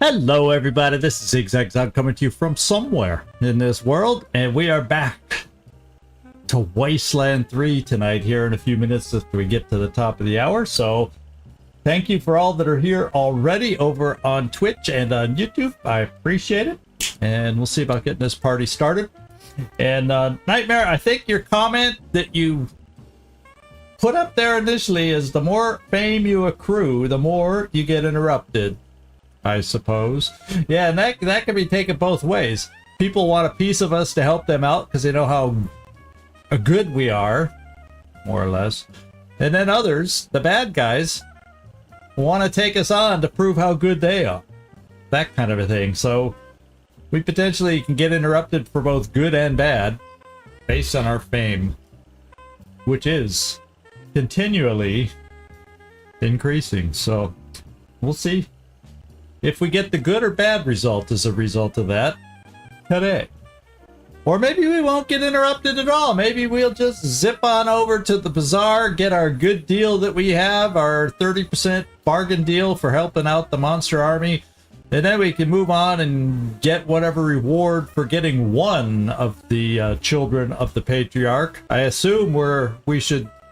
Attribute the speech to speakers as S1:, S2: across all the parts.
S1: Hello everybody, this is Zigzag coming to you from somewhere in this world, and we are back to Wasteland 3 tonight here in a few minutes after we get to the top of the hour. So thank you for all that are here already over on Twitch and on YouTube. I appreciate it, and we'll see about getting this party started. And Nightmare, I think your comment that you put up there initially is the more fame you accrue, the more you get interrupted, I suppose. Yeah, and that can be taken both ways. People want a piece of us to help them out because they know how good we are, more or less. And then others, the bad guys, want to take us on to prove how good they are. That kind of a thing. So we potentially can get interrupted for both good and bad based on our fame, which is continually increasing. So we'll see if we get the good or bad result as a result of that today. Or maybe we won't get interrupted at all. Maybe we'll just zip on over to the bazaar, get our good deal that we have, our 30% bargain deal for helping out the monster army, and then we can move on and get whatever reward for getting one of the children of the Patriarch. I assume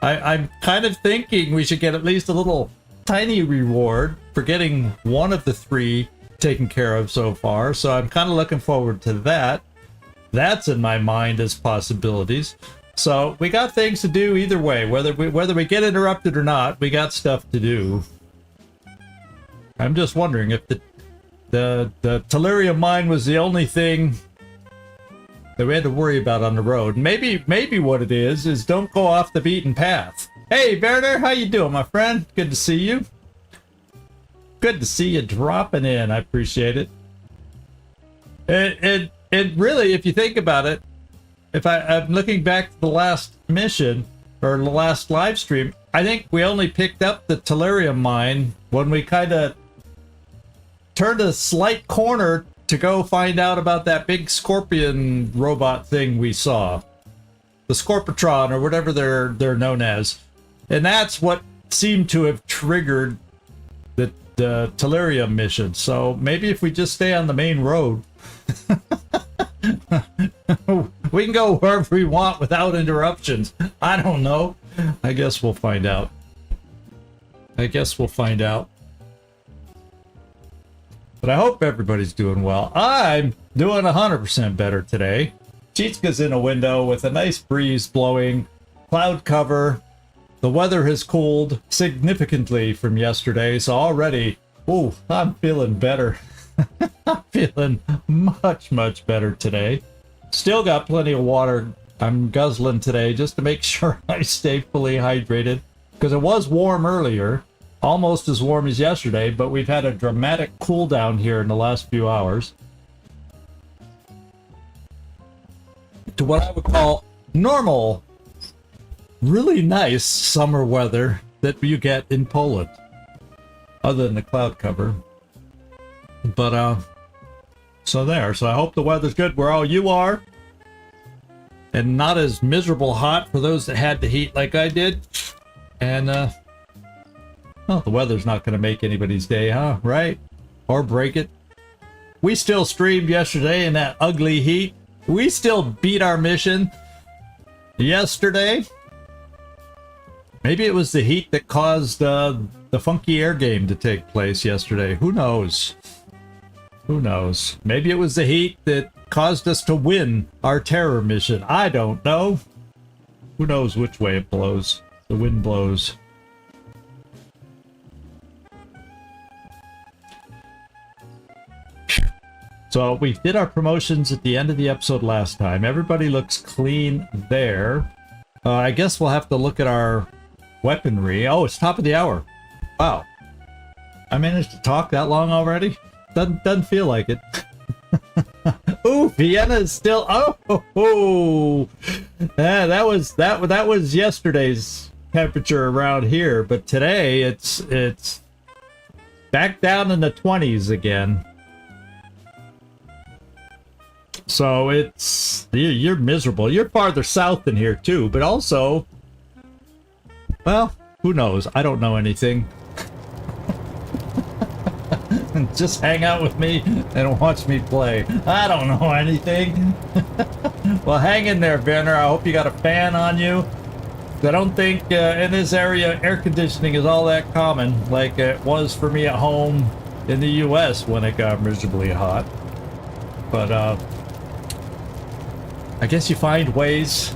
S1: I'm kind of thinking we should get at least a little tiny reward for getting one of the three taken care of so far. So I'm kind of looking forward to that. That's in my mind as possibilities. So we got things to do either way. Whether we get interrupted or not, we got stuff to do. I'm just wondering if the Tellurium mine was the only thing that we had to worry about on the road. Maybe what it is don't go off the beaten path. Hey Werner, how you doing, my friend? Good to see you. Good to see you dropping in. I appreciate it. And really, if you think about it, if I'm looking back to the last mission or the last live stream, I think we only picked up the Tellurium mine when we kind of turned a slight corner to go find out about that big scorpion robot thing we saw, the Scorpitron or whatever they're known as, and that's what seemed to have triggered the Tellurium mission. So maybe if we just stay on the main road, we can go wherever we want without interruptions. I don't know. I guess we'll find out. But I hope everybody's doing well. I'm doing 100% better today. Chitska's in a window with a nice breeze blowing, cloud cover. The weather has cooled significantly from yesterday, so already, ooh, I'm feeling better. I'm feeling much better today. Still got plenty of water I'm guzzling today just to make sure I stay fully hydrated, because it was warm earlier. Almost as warm as yesterday, but we've had a dramatic cool down here in the last few hours to what I would call normal, really nice summer weather that you get in Poland, other than the cloud cover. But so I hope the weather's good where all you are, and not as miserable hot for those that had the heat like I did. And well, the weather's not going to make anybody's day, huh? Right? Or break it. We still streamed yesterday in that ugly heat. We still beat our mission yesterday. Maybe it was the heat that caused the funky air game to take place yesterday. Who knows? Who knows? Maybe it was the heat that caused us to win our terror mission. I don't know. Who knows which way it blows? The wind blows. So we did our promotions at the end of the episode last time. Everybody looks clean there. I guess we'll have to look at our weaponry. Oh, it's top of the hour. Wow. I managed to talk that long already? Doesn't feel like it. Ooh, Vienna is still... Oh! Yeah, that was yesterday's temperature around here, but today it's back down in the 20s again. So you're miserable. You're farther south than here too, but also, well, who knows? I don't know anything. Just hang out with me and watch me play. I don't know anything. Well, hang in there, Werner. I hope you got a fan on you. I don't think in this area air conditioning is all that common like it was for me at home in the US when it got miserably hot. But I guess you find ways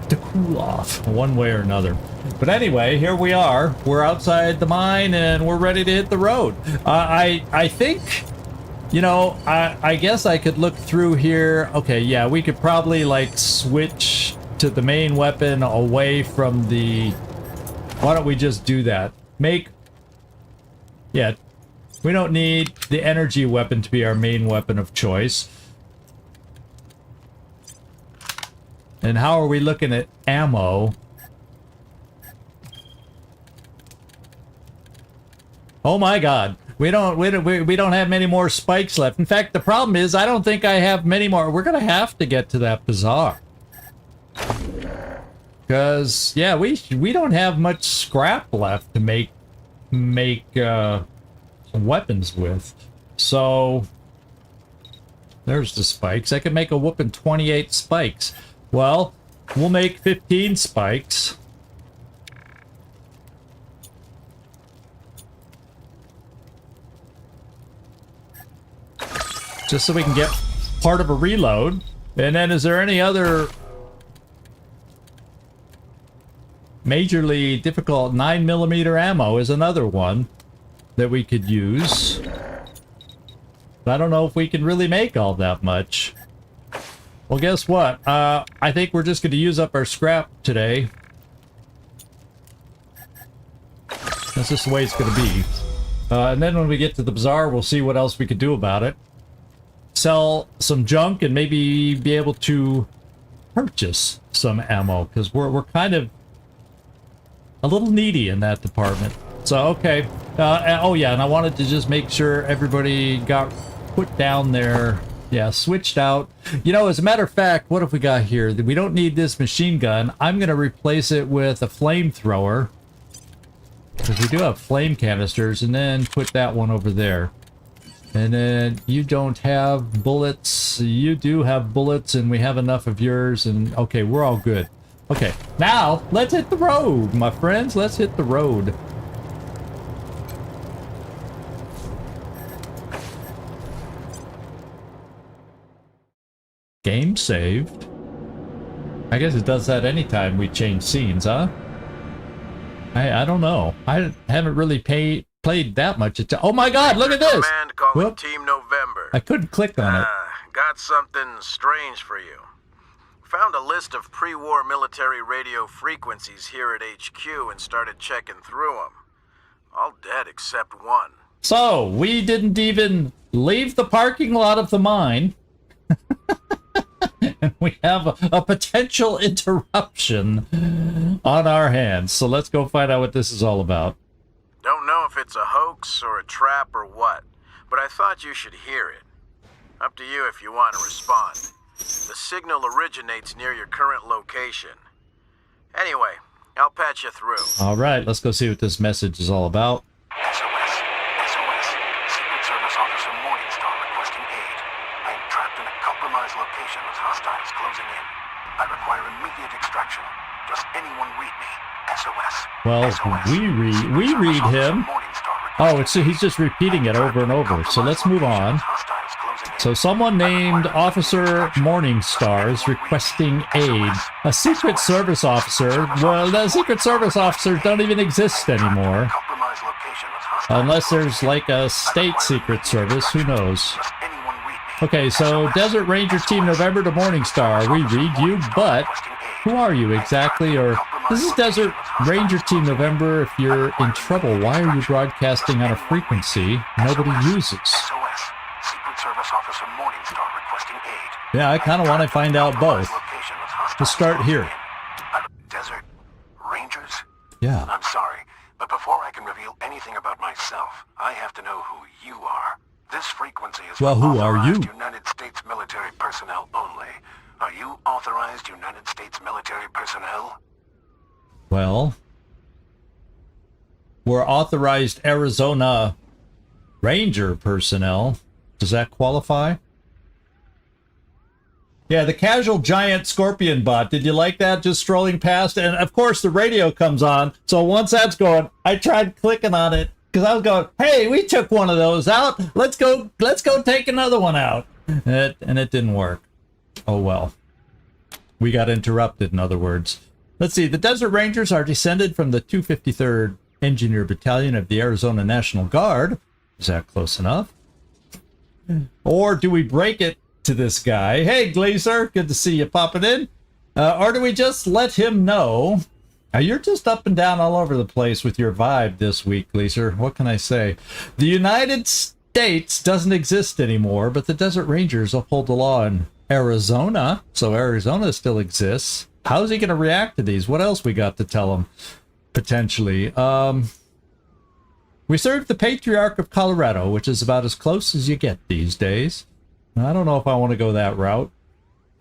S1: to cool off one way or another. But anyway, here we are. We're outside the mine and we're ready to hit the road. I think, you know, I guess I could look through here. Okay, yeah, we could probably like switch to the main weapon away from the... Why don't we just do that? Yeah, we don't need the energy weapon to be our main weapon of choice. And how are we looking at ammo? Oh my god. We don't have many more spikes left. In fact, the problem is I don't think I have many more. We're going to have to get to that bazaar. Because yeah, we don't have much scrap left to make weapons with. So there's the spikes. I could make a whooping 28 spikes. Well, we'll make 15 spikes. Just so we can get part of a reload. And then is there any other majorly difficult 9mm ammo is another one that we could use. But I don't know if we can really make all that much. Well, guess what? I think we're just going to use up our scrap today. That's just the way it's going to be. And then when we get to the bazaar, we'll see what else we could do about it. Sell some junk and maybe be able to purchase some ammo, because we're kind of a little needy in that department. So, okay. Oh, yeah, and I wanted to just make sure everybody got put down there. Yeah, switched out. You know, as a matter of fact, what have we got here? We don't need this machine gun. I'm going to replace it with a flamethrower. Because we do have flame canisters, and then put that one over there. And then you don't have bullets. You do have bullets, and we have enough of yours. And okay, we're all good. Okay, now let's hit the road, my friends. Let's hit the road. Game saved. I guess it does that anytime we change scenes, huh? I don't know. I haven't really played that much. Oh my god, look at this!
S2: Command calling Team November.
S1: I couldn't click on it.
S2: Got something strange for you. Found a list of pre-war military radio frequencies here at HQ and started checking through them. All dead except one.
S1: So, we didn't even leave the parking lot of the mine. And we have a potential interruption on our hands. So let's go find out what this is all about.
S2: Don't know if it's a hoax or a trap or what, but I thought you should hear it. Up to you if you want to respond. The signal originates near your current location. Anyway, I'll patch you through.
S1: All right, let's go see what this message is all about.
S3: SOS. Secret Service Officer Morningstar requesting aid. I am trapped in a compromised location with hostiles closing in. I require immediate extraction. Does anyone read me? SOS.
S1: Well, we read him. Oh, he's just repeating it over and over. So let's move on. So someone named Officer Morningstar is requesting aid. A Secret Service officer? Well, the Secret Service officers don't even exist anymore. Unless there's like a state Secret Service, who knows? Okay, so Desert Ranger Team November to Morningstar. We read you, but who are you exactly? Or this is Desert Ranger Team November. If you're in trouble, why are you broadcasting on a frequency nobody uses? Yeah, I kind of want to find out both. Let's start here.
S3: Desert Rangers?
S1: Yeah.
S3: I'm sorry, but before I can reveal anything about myself, I have to know who you are. This frequency is
S1: well, who are you?
S3: United States military personnel only. Are you authorized United States military personnel?
S1: Well, we're authorized Arizona Ranger personnel. Does that qualify? Yeah, the casual giant scorpion bot. Did you like that? Just strolling past, and of course the radio comes on. So once that's going, I tried clicking on it because I was going, "Hey, we took one of those out. Let's go take another one out." And it didn't work. Oh well. We got interrupted, in other words. Let's see. The Desert Rangers are descended from the 253rd Engineer Battalion of the Arizona National Guard. Is that close enough? Or do we break it to this guy? Hey, Glazer, good to see you popping in. Or do we just let him know? You're just up and down all over the place with your vibe this week, Glazer. What can I say? The United States doesn't exist anymore, but the Desert Rangers uphold the law in Arizona, so Arizona still exists. How's he going to react to these? What else we got to tell him? Potentially. We serve the Patriarch of Colorado, which is about as close as you get these days. I don't know if I want to go that route.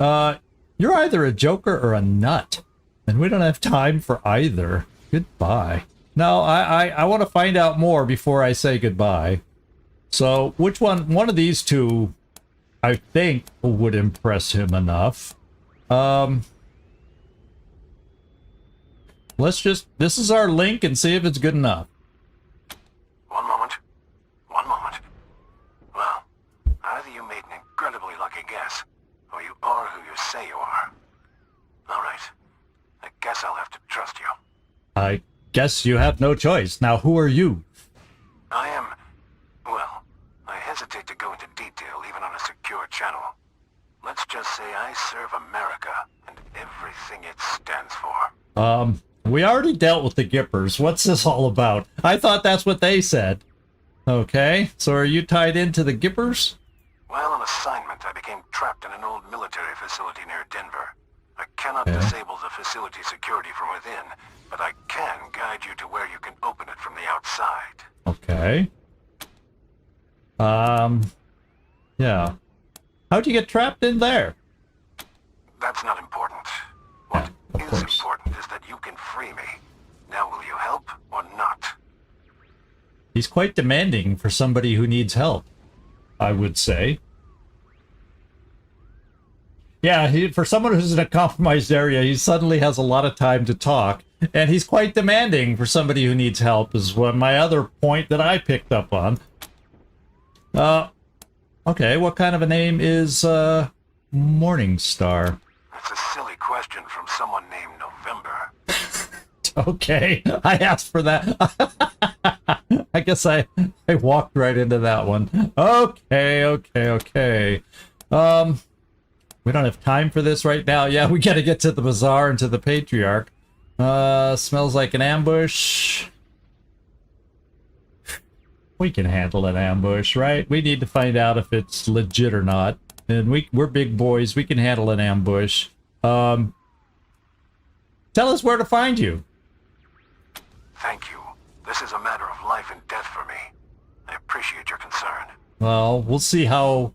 S1: You're either a joker or a nut, and we don't have time for either. Goodbye. No, I want to find out more before I say goodbye. So, which one of these two, I think, would impress him enough. Let's just, this is our link and see if it's good enough.
S3: One moment. Well, either you made an incredibly lucky guess, or you are who you say you are. All right. I guess I'll have to trust you.
S1: I guess you have no choice. Now, who are you?
S3: I am... well, I hesitate to go into detail even on a secure channel. Let's just say I serve America and everything it stands for.
S1: We already dealt with the Gippers. What's this all about? I thought that's what they said. Okay, so are you tied into the Gippers?
S3: While on assignment, I became trapped in an old military facility near Denver. I cannot disable the facility security from within, but I can guide you to where you can open it from the outside.
S1: Okay. Yeah. How'd you get trapped in there?
S3: That's not important. What
S1: of
S3: is
S1: course.
S3: important is that you can free me. Now will you help or not?
S1: He's quite demanding for somebody who needs help, I would say. Yeah, for someone who's in a compromised area, he suddenly has a lot of time to talk. And he's quite demanding for somebody who needs help, is what my other point that I picked up on. Okay, what kind of a name is, Morningstar?
S3: That's a silly question from someone named November.
S1: Okay, I asked for that. I guess I walked right into that one. Okay. We don't have time for this right now. Yeah, we gotta get to the bazaar and to the Patriarch. Smells like an ambush. We can handle an ambush, right? We need to find out if it's legit or not. And we're big boys. We can handle an ambush. Tell us where to find you.
S3: Thank you. This is a matter of life and death for me. I appreciate your concern.
S1: Well, we'll see how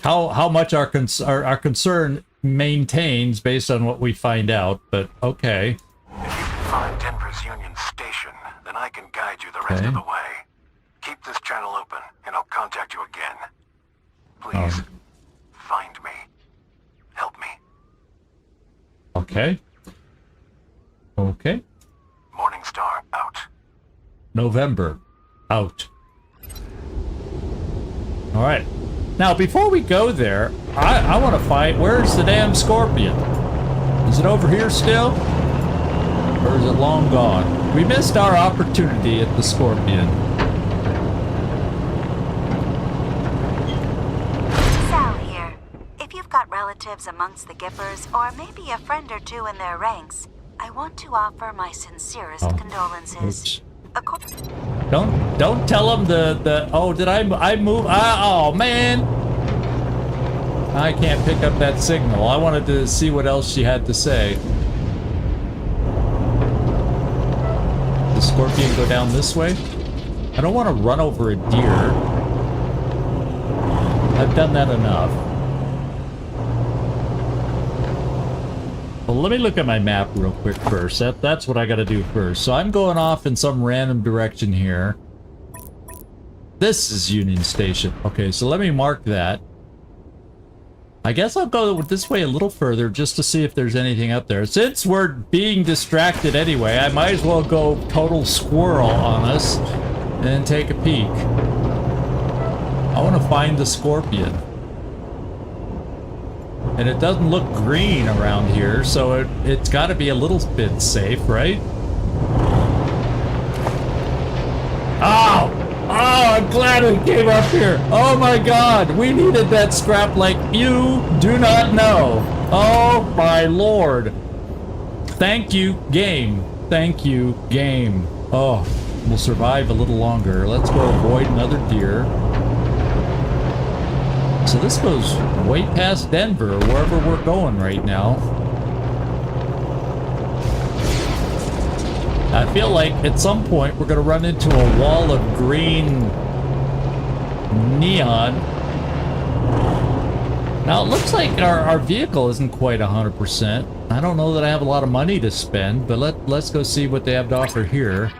S1: much our concern maintains based on what we find out, but okay.
S3: If you can find Denver's Union Station, then I can guide you the rest of the way. Keep this channel open, and I'll contact you again. Please, find me. Help me.
S1: Okay.
S3: Morningstar out.
S1: November out. All right. Now, before we go there, I want to find, where's the damn Scorpion? Is it over here still? Or is it long gone? We missed our opportunity at the Scorpion.
S4: Sal here. If you've got relatives amongst the Gippers, or maybe a friend or two in their ranks, I want to offer my sincerest condolences.
S1: Oops. Don't tell him oh, did I move? Oh man, I can't pick up that signal. I wanted to see what else she had to say. The Scorpion go down this way? I don't want to run over a deer. I've done that enough. Well, let me look at my map real quick first. That's what I gotta do first. So I'm going off in some random direction here. This is Union Station. Okay, so let me mark that. I guess I'll go this way a little further just to see if there's anything up there. Since we're being distracted anyway, I might as well go total squirrel on us and take a peek. I want to find the scorpion. And it doesn't look green around here, so it's got to be a little bit safe, right? Oh! Oh, I'm glad we came up here. Oh my god, we needed that scrap like you do not know. Oh my lord. Thank you, game. Thank you, game. Oh, we'll survive a little longer. Let's go avoid another deer. So this goes way past Denver, wherever we're going right now. I feel like at some point we're going to run into a wall of green neon. Now it looks like our vehicle isn't quite 100%. I don't know that I have a lot of money to spend, but let's go see what they have to offer here.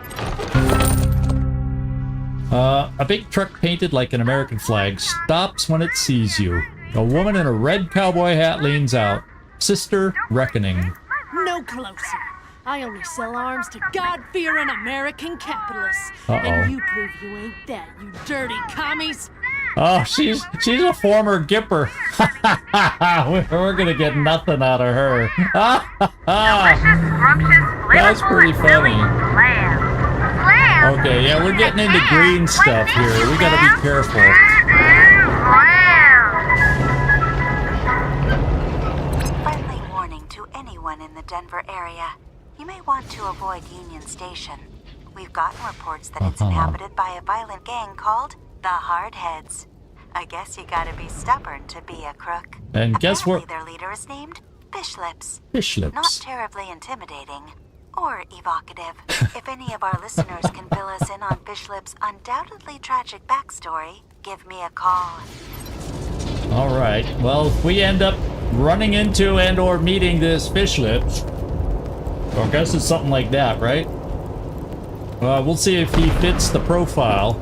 S1: A big truck painted like an American flag stops when it sees you. A woman in a red cowboy hat leans out. Sister Reckoning.
S5: No closer. I only sell arms to God-fearing American capitalists.
S1: Uh-oh.
S5: And you prove you ain't that, you dirty commies.
S1: Oh, she's a former Gipper. We're gonna get nothing out of her. That's pretty funny. Okay, yeah, we're getting into green stuff here. We gotta be careful.
S4: Friendly warning to anyone in the Denver area. You may want to avoid Union Station. We've gotten reports that it's inhabited by a violent gang called the Hardheads. I guess you gotta be stubborn to be a crook.
S1: And guess what?
S4: Their leader is named Fishlips.
S1: Fishlips.
S4: Not terribly intimidating or evocative. If any of our listeners can fill us in on Fishlips' undoubtedly tragic backstory, give me a call.
S1: All right. Well, if we end up running into and or meeting this Fishlips, I guess it's something like that, right? We'll see if he fits the profile.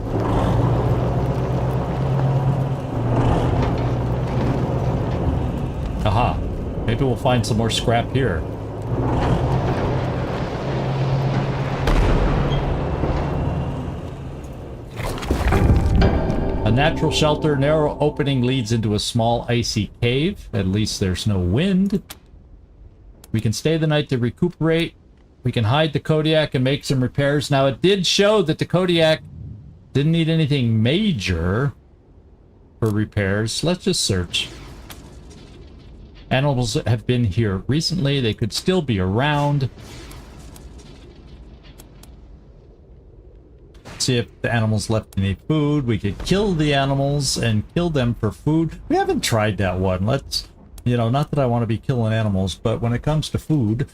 S1: Aha. Maybe we'll find some more scrap here. A natural shelter, narrow opening leads into a small icy cave. At least there's no wind. We can stay the night to recuperate. We can hide the Kodiak and make some repairs. Now, it did show that the Kodiak didn't need anything major for repairs. Let's just search. Animals have been here recently. They could still be around. See if the animals left any food. We could kill the animals and kill them for food. We haven't tried that one. Let's... You know, not that I want to be killing animals, but when it comes to food...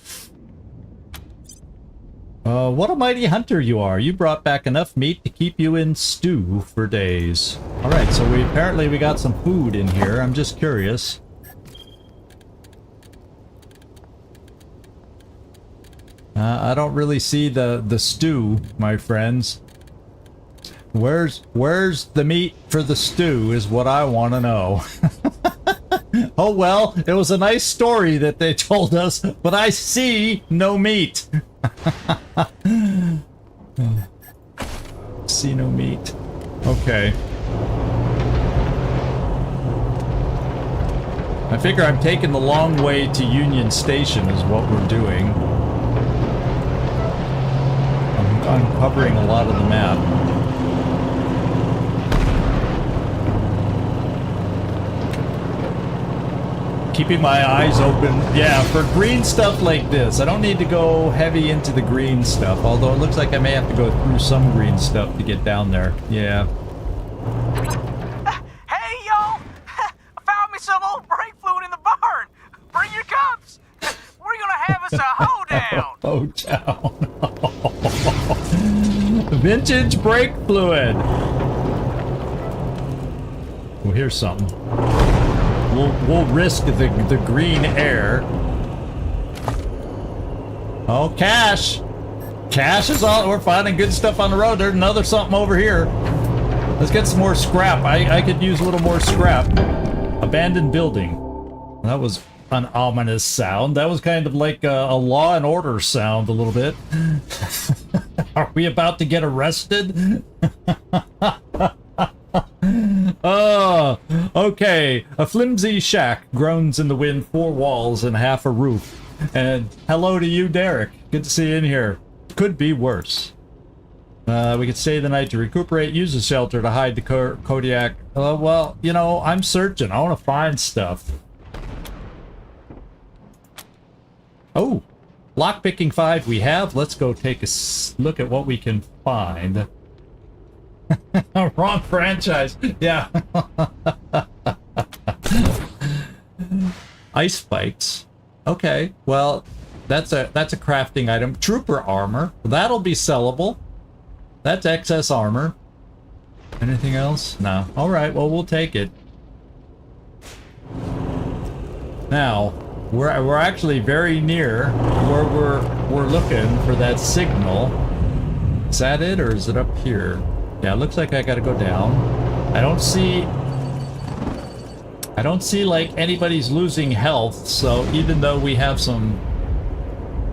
S1: what a mighty hunter you are. You brought back enough meat to keep you in stew for days. Alright, so apparently we got some food in here. I'm just curious. I don't really see the stew, my friends. Where's the meat for the stew is what I want to know. Oh well, it was a nice story that they told us, but I see no meat. See no meat. Okay. I figure I'm taking the long way to Union Station is what we're doing. I'm covering a lot of the map. Keeping my eyes open, yeah, for green stuff like this. I don't need to go heavy into the green stuff, although it looks like I may have to go through some green stuff to get down there. Yeah.
S6: Hey, y'all! I found me some old brake fluid in the barn! Bring your cups! We're gonna have us a hoedown!
S1: Hoedown. Vintage brake fluid. Well, here's something. We'll risk the green air. Oh, cash! Cash is all. We're finding good stuff on the road. There's another something over here. Let's get some more scrap. I could use a little more scrap. Abandoned building. That was an ominous sound. That was kind of like a Law and Order sound a little bit. Are we about to get arrested? Oh, okay. A flimsy shack groans in the wind, 4 walls and half a roof. And hello to you, Derek. Good to see you in here. Could be worse. We could stay the night to recuperate, use the shelter to hide the Kodiak. Well, you know, I'm searching. I want to find stuff. Oh, lockpicking 5 we have. Let's go take a look at what we can find. Wrong franchise. Yeah. Ice spikes. Okay, well, that's a crafting item. Trooper armor. That'll be sellable. That's excess armor. Anything else? No. All right, well, we'll take it. Now, we're actually very near where we're looking for that signal. Is that it, or is it up here? Yeah, it looks like I gotta go down. I don't see like anybody's losing health, so even though we have some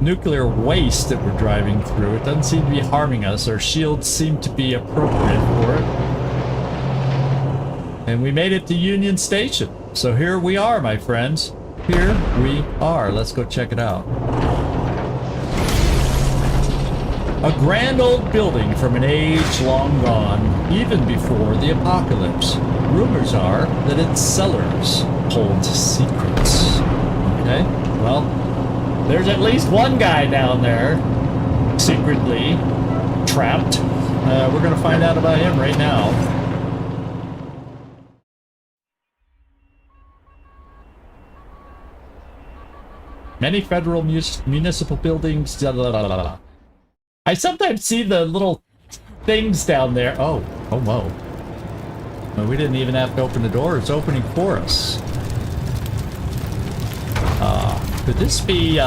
S1: nuclear waste that we're driving through, it doesn't seem to be harming us. Our shields seem to be appropriate for it. And we made it to Union Station. So here we are, my friends. Here we are. Let's go check it out. A grand old building from an age long gone, even before the apocalypse. Rumors are that its cellars hold secrets. Okay, well, there's at least one guy down there, secretly trapped. We're gonna find out about him right now. Many federal municipal buildings. I sometimes see the little things down there. Oh, whoa. Well, we didn't even have to open the door. It's opening for us. Could this be,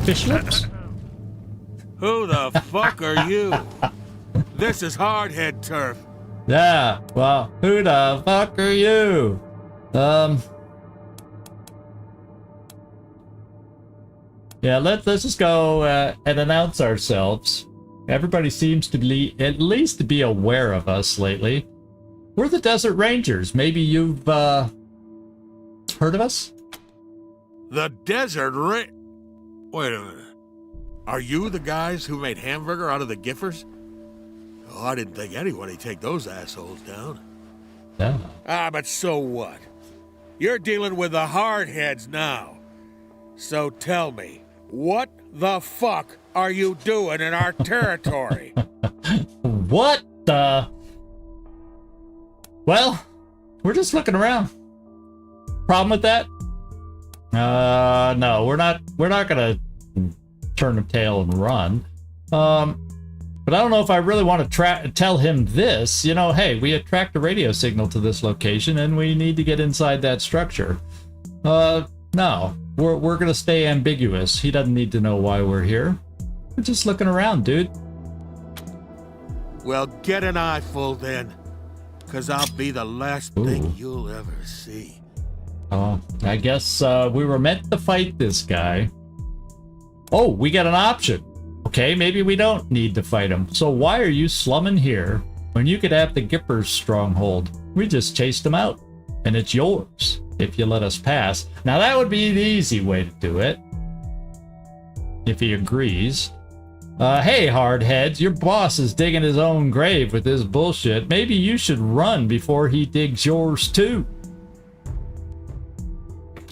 S1: fish lips?
S7: Who the fuck are you? This is hardhead turf.
S1: Yeah, well, who the fuck are you? Yeah, let's just go and announce ourselves. Everybody seems to be, at least to be aware of us lately. We're the Desert Rangers. Maybe you've heard of us?
S7: The Desert Wait a minute. Are you the guys who made hamburger out of the Giffers? Oh, I didn't think anybody'd take those assholes down.
S1: Yeah.
S7: Ah, but so what? You're dealing with the hardheads now. So tell me, what the fuck are you doing in our territory?
S1: What the? Well, we're just looking around. Problem with that? No, we're not gonna turn a tail and run. But I don't know if I really want to tell him this. You know, hey, we attract a radio signal to this location and we need to get inside that structure. No, we're gonna stay ambiguous. He doesn't need to know why we're here. We're just looking around, dude.
S7: Well, get an eyeful then, because I'll be the last thing you'll ever see.
S1: Oh, I guess we were meant to fight this guy. Oh, we got an option. Okay, maybe we don't need to fight him. So why are you slumming here when you could have the Gipper's stronghold? We just chased him out, and it's yours if you let us pass. Now that would be the easy way to do it, if he agrees. Hey, hardheads, your boss is digging his own grave with this bullshit. Maybe you should run before he digs yours too.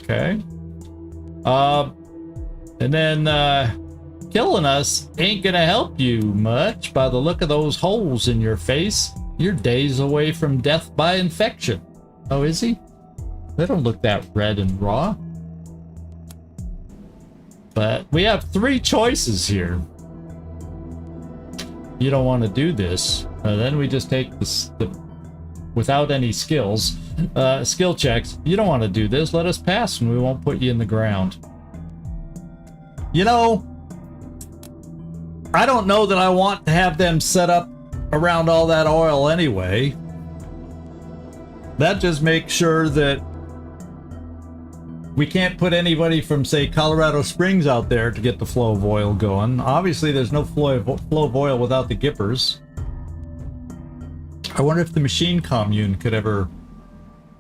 S1: Okay. And then, killing us ain't gonna help you much by the look of those holes in your face. You're days away from death by infection. Oh, is he? They don't look that red and raw. But we have 3 choices here. You don't want to do this. Then we just take the without any skills, skill checks. You don't want to do this. Let us pass and we won't put you in the ground. You know, I don't know that I want to have them set up around all that oil anyway. that just makes sure that we can't put anybody from, say, Colorado Springs out there to get the flow of oil going. Obviously, there's no flow of oil without the Gippers. I wonder if the machine commune could ever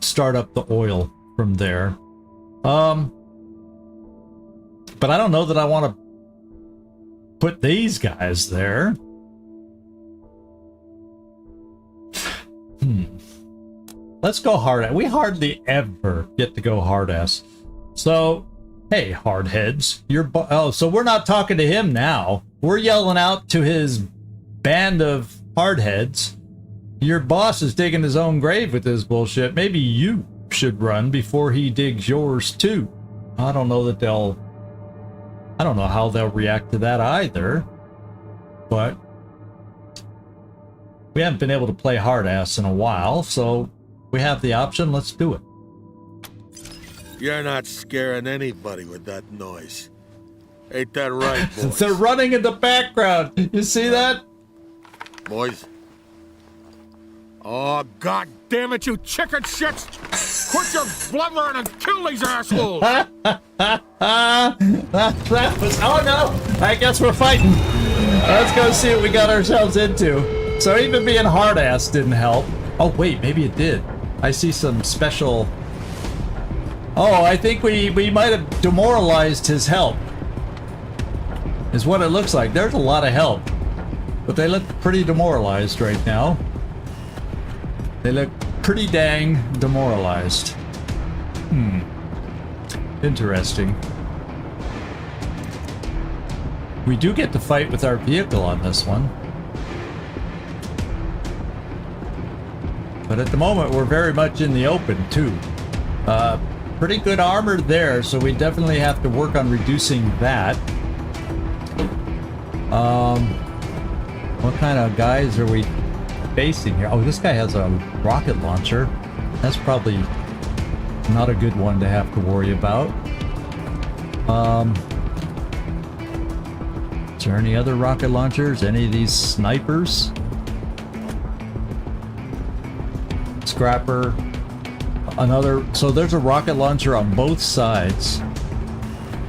S1: start up the oil from there. But I don't know that I want to put these guys there. Let's go hard ass. We hardly ever get to go hard ass. So, hey, hardheads, oh, so we're not talking to him now. We're yelling out to his band of hardheads. Your boss is digging his own grave with this bullshit. Maybe you should run before he digs yours too. I don't know that they'll... I don't know how they'll react to that either. But we haven't been able to play hard ass in a while, so we have the option. Let's do it.
S7: You're not scaring anybody with that noise. Ain't that right, boys?
S1: They're running in the background. You see that?
S7: Boys? Oh, god damn it, you chicken shits! Quit your blubbering and kill these assholes!
S1: that was... Oh no! I guess we're fighting. Let's go see what we got ourselves into. So even being hard-ass didn't help. Oh wait, maybe it did. I see some special... Oh, I think we might have demoralized his help. Is what it looks like. There's a lot of help. But they look pretty demoralized right now. They look pretty dang demoralized. Interesting. We do get to fight with our vehicle on this one. But at the moment, we're very much in the open, too. Pretty good armor there, so we definitely have to work on reducing that. What kind of guys are we facing here? Oh, this guy has a rocket launcher. That's probably not a good one to have to worry about. Is there any other rocket launchers? Any of these snipers? Scrapper. Another. So there's a rocket launcher on both sides.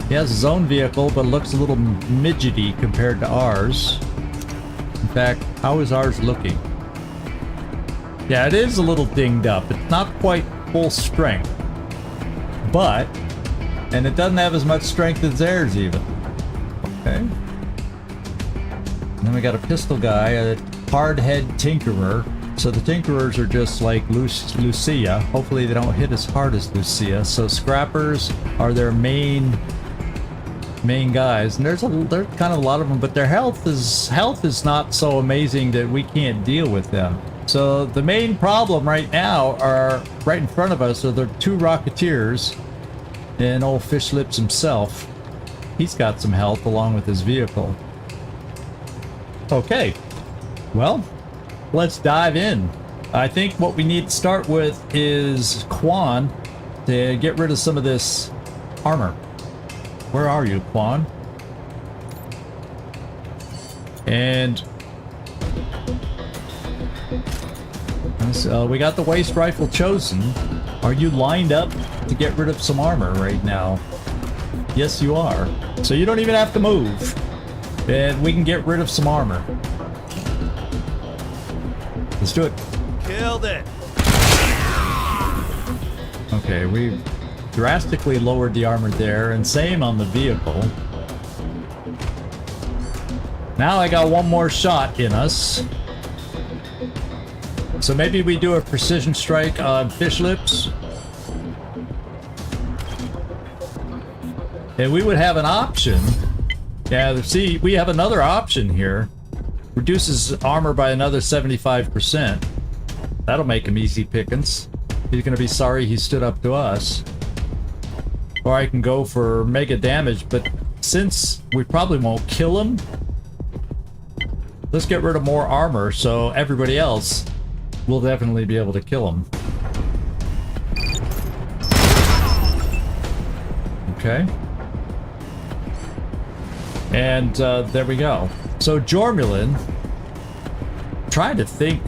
S1: He has his own vehicle, but looks a little midgety compared to ours. In fact, how is ours looking? Yeah, it is a little dinged up. It's not quite full strength. But, and it doesn't have as much strength as theirs even. Okay. And then we got a pistol guy, a hardhead tinkerer. So the tinkerers are just like Lucia. Hopefully they don't hit as hard as Lucia. So scrappers are their main guys, and there's kind of a lot of them, but their health is not so amazing that we can't deal with them. So the main problem right now are right in front of us are the two Rocketeers and old Fish Lips himself. He's got some health along with his vehicle. Okay, well, let's dive in. I think what we need to start with is Quan to get rid of some of this armor. Where are you, Quan? And we got the waist rifle chosen. Are you lined up to get rid of some armor right now? Yes, you are. So you don't even have to move. And we can get rid of some armor. Let's do it.
S6: Killed it.
S1: Okay, we drastically lowered the armor there, and same on the vehicle. Now I got one more shot in us. So maybe we do a precision strike on Fish Lips. And we would have an option. Yeah, see, we have another option here. Reduces armor by another 75%. That'll make him easy pickings. He's gonna be sorry he stood up to us. Or I can go for mega damage, but since we probably won't kill him, let's get rid of more armor so everybody else will definitely be able to kill him. Okay. And there we go. So Jormulin, trying to think.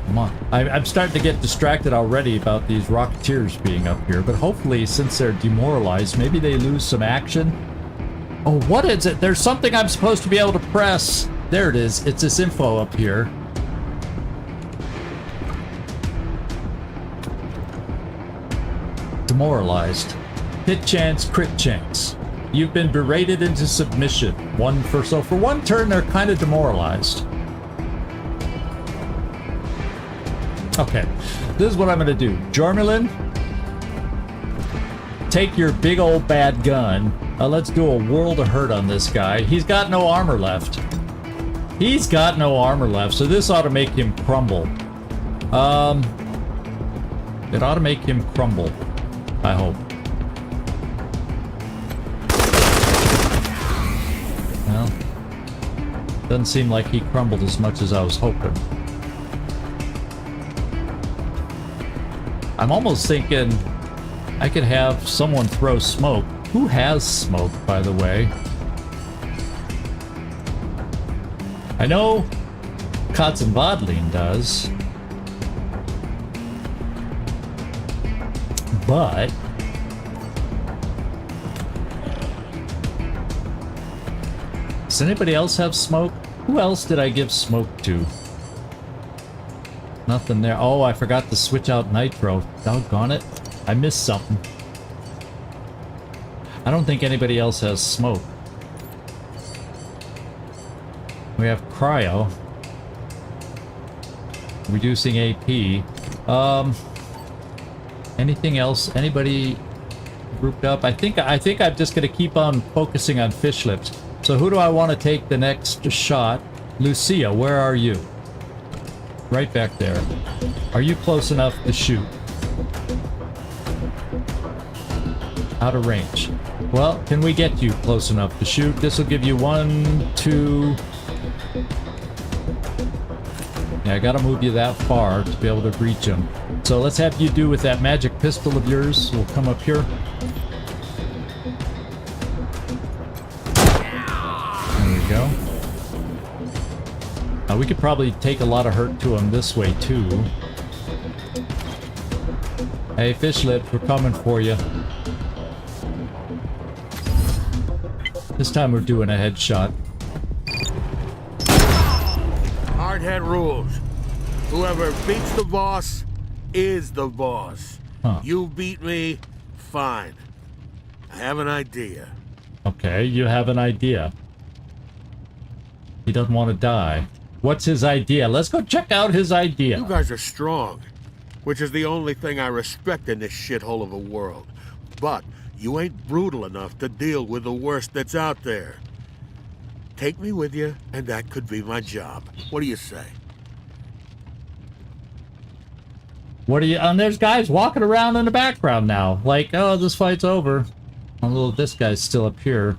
S1: Come on. I'm starting to get distracted already about these Rocketeers being up here, but hopefully, since they're demoralized, maybe they lose some action. Oh, what is it? There's something I'm supposed to be able to press. There it is. It's this info up here. Demoralized. Hit chance, crit chance. You've been berated into submission. So for one turn, they're kind of demoralized. Okay, this is what I'm gonna do. Jormulin, take your big old bad gun. Let's do a world of hurt on this guy. He's got no armor left. He's got no armor left, so this ought to make him crumble. It ought to make him crumble, I hope. Well, doesn't seem like he crumbled as much as I was hoping. I'm almost thinking I could have someone throw smoke. Who has smoke, by the way? I know Katzen does. But does anybody else have smoke? Who else did I give smoke to? Nothing there. Oh, I forgot to switch out nitro. Doggone it. I missed something. I don't think anybody else has smoke. We have cryo. Reducing AP. Anything else? Anybody grouped up? I think I'm just gonna keep on focusing on fish lips. So who do I want to take the next shot? Lucia, where are you? Right back there. Are you close enough to shoot? Out of range. Well, can we get you close enough to shoot? This will give you 1, 2... Yeah, I gotta move you that far to be able to reach him. So let's have you do with that magic pistol of yours. We'll come up here. There we go. We could probably take a lot of hurt to him this way, too. Hey, fish lips, we're coming for you. This time we're doing a headshot.
S7: Hardhead rules. Whoever beats the boss is the boss.
S1: Huh.
S7: You beat me, fine. I have an idea.
S1: Okay, you have an idea. He doesn't want to die. What's his idea? Let's go check out his idea.
S7: You guys are strong, which is the only thing I respect in this shithole of a world. But you ain't brutal enough to deal with the worst that's out there. Take me with you, and that could be my job. What do you say?
S1: What are you... And there's guys walking around in the background now. Like, oh, this fight's over. Although this guy's still up here.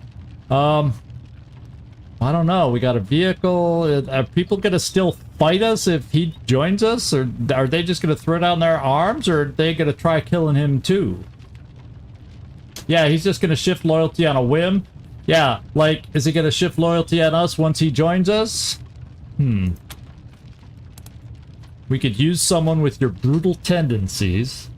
S1: I don't know. We got a vehicle. Are people gonna still fight us if he joins us? Or are they just gonna throw down their arms? Or are they gonna try killing him too? Yeah, he's just gonna shift loyalty on a whim. Yeah, like, is he gonna shift loyalty on us once he joins us? We could use someone with your brutal tendencies.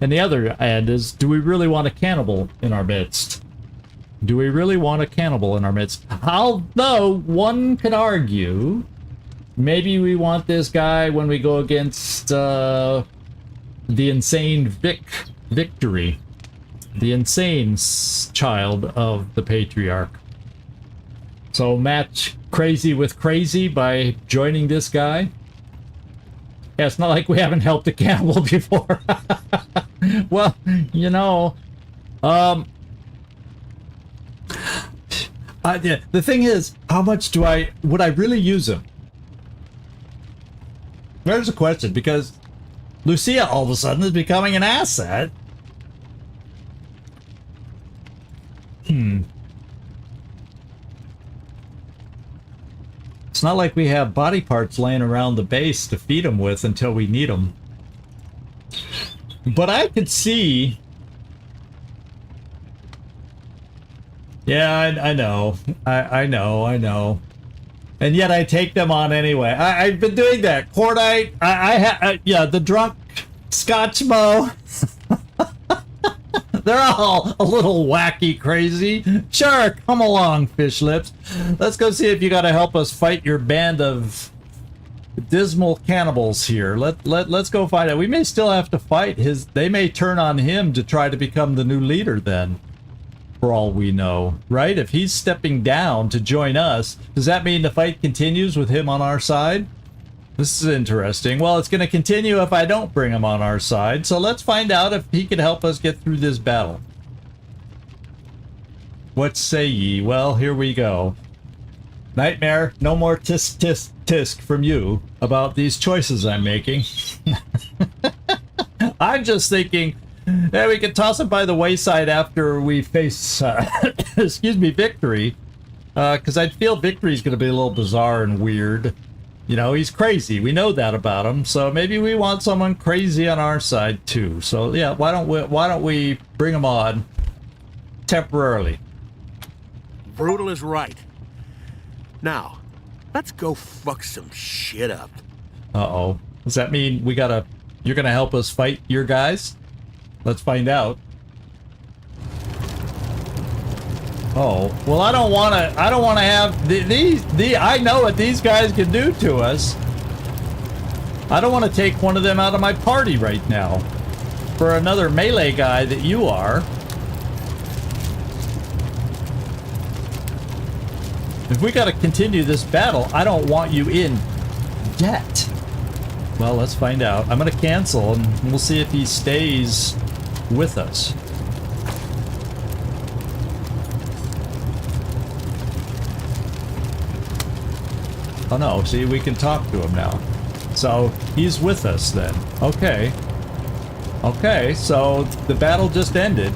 S1: And the other end is, do we really want a cannibal in our midst? Do we really want a cannibal in our midst? Although, one could argue, maybe we want this guy when we go against the insane Victory. The insane child of the Patriarch. So match crazy with crazy by joining this guy. Yeah, it's not like we haven't helped a cannibal before. Well, you know, yeah, the thing is, how much would I really use him? There's a question, because Lucia all of a sudden is becoming an asset. It's not like we have body parts laying around the base to feed him with until we need them. But I could see... Yeah, I know. I know. And yet I take them on anyway. I've been doing that. Cordite, yeah, the drunk Scotchmo. They're all a little wacky crazy. Sure, come along, fish lips. Let's go see if you gotta help us fight your band of dismal cannibals here. Let's go find out. We may still have to fight his. They may turn on him to try to become the new leader then. For all we know, right? If he's stepping down to join us, does that mean the fight continues with him on our side? This is interesting. Well, it's going to continue if I don't bring him on our side, so let's find out if he can help us get through this battle. What say ye? Well, here we go. Nightmare, no more tisk tisk tisk from you about these choices I'm making. I'm just thinking, yeah, we could toss it by the wayside after we face, excuse me, victory. Because I feel victory's going to be a little bizarre and weird. You know, he's crazy. We know that about him. So maybe we want someone crazy on our side too. So yeah, why don't we bring him on temporarily?
S7: Brutal is right. Now, let's go fuck some shit up.
S1: Uh-oh. Does that mean you're gonna help us fight your guys? Let's find out. Oh, well, I don't want to have I know what these guys can do to us. I don't want to take one of them out of my party right now for another melee guy that you are. If we got to continue this battle, I don't want you in debt. Well, let's find out. I'm going to cancel and we'll see if he stays with us. Oh no, see, we can talk to him now. So, he's with us then. Okay. Okay, so the battle just ended.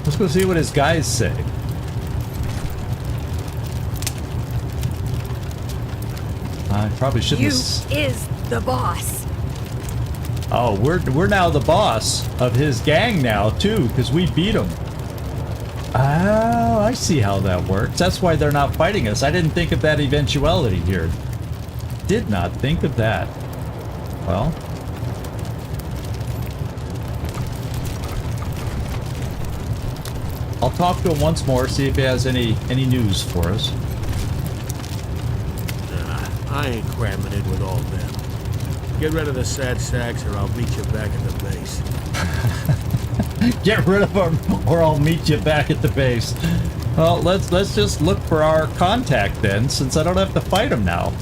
S1: Let's go see what his guys say. I probably shouldn't.
S8: You is the boss.
S1: Oh, we're now the boss of his gang now too, because we beat him. Oh, I see how that works. That's why they're not fighting us. I didn't think of that eventuality here. Did not think of that. Well. I'll talk to him once more, see if he has any news for us.
S7: I ain't cramming in with all them. Get rid of the sad sacks or I'll meet you back at the base.
S1: Get rid of them or I'll meet you back at the base. Well, let's just look for our contact then, since I don't have to fight him now.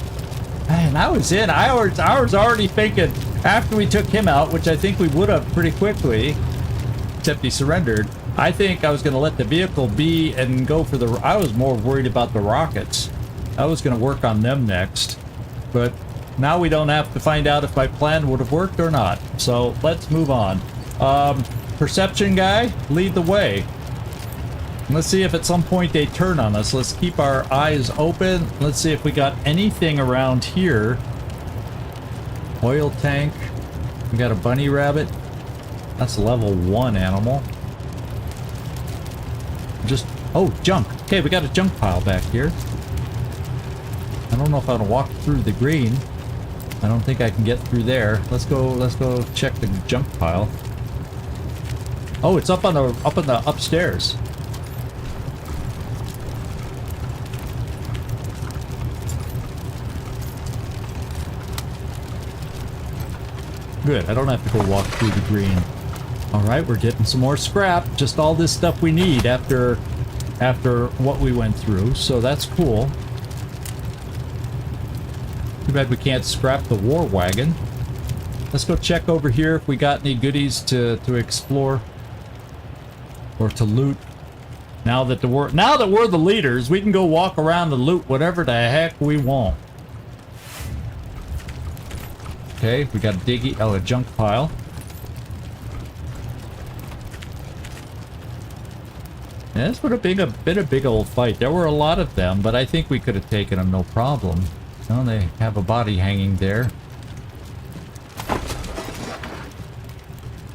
S1: Man, I was already thinking after we took him out, which I think we would have pretty quickly, except he surrendered. I think I was going to let the vehicle be and go for I was more worried about the rockets. I was going to work on them next. But now we don't have to find out if my plan would have worked or not. So let's move on. Perception guy, lead the way. Let's see if at some point they turn on us. Let's keep our eyes open. Let's see if we got anything around here. Oil tank. We got a bunny rabbit. That's a level 1 animal. Oh, junk. Okay, we got a junk pile back here. I don't know if I want to walk through the green. I don't think I can get through there. Let's go check the junk pile. Oh, it's up in the upstairs. Good, I don't have to go walk through the green. Alright, we're getting some more scrap. Just all this stuff we need after what we went through, so that's cool. Too bad we can't scrap the war wagon. Let's go check over here if we got any goodies to explore or to loot. Now that we're the leaders, we can go walk around and loot whatever the heck we want. Okay, we got a junk pile. Yeah, this would have been a big old fight. There were a lot of them, but I think we could have taken them no problem. Oh, they have a body hanging there.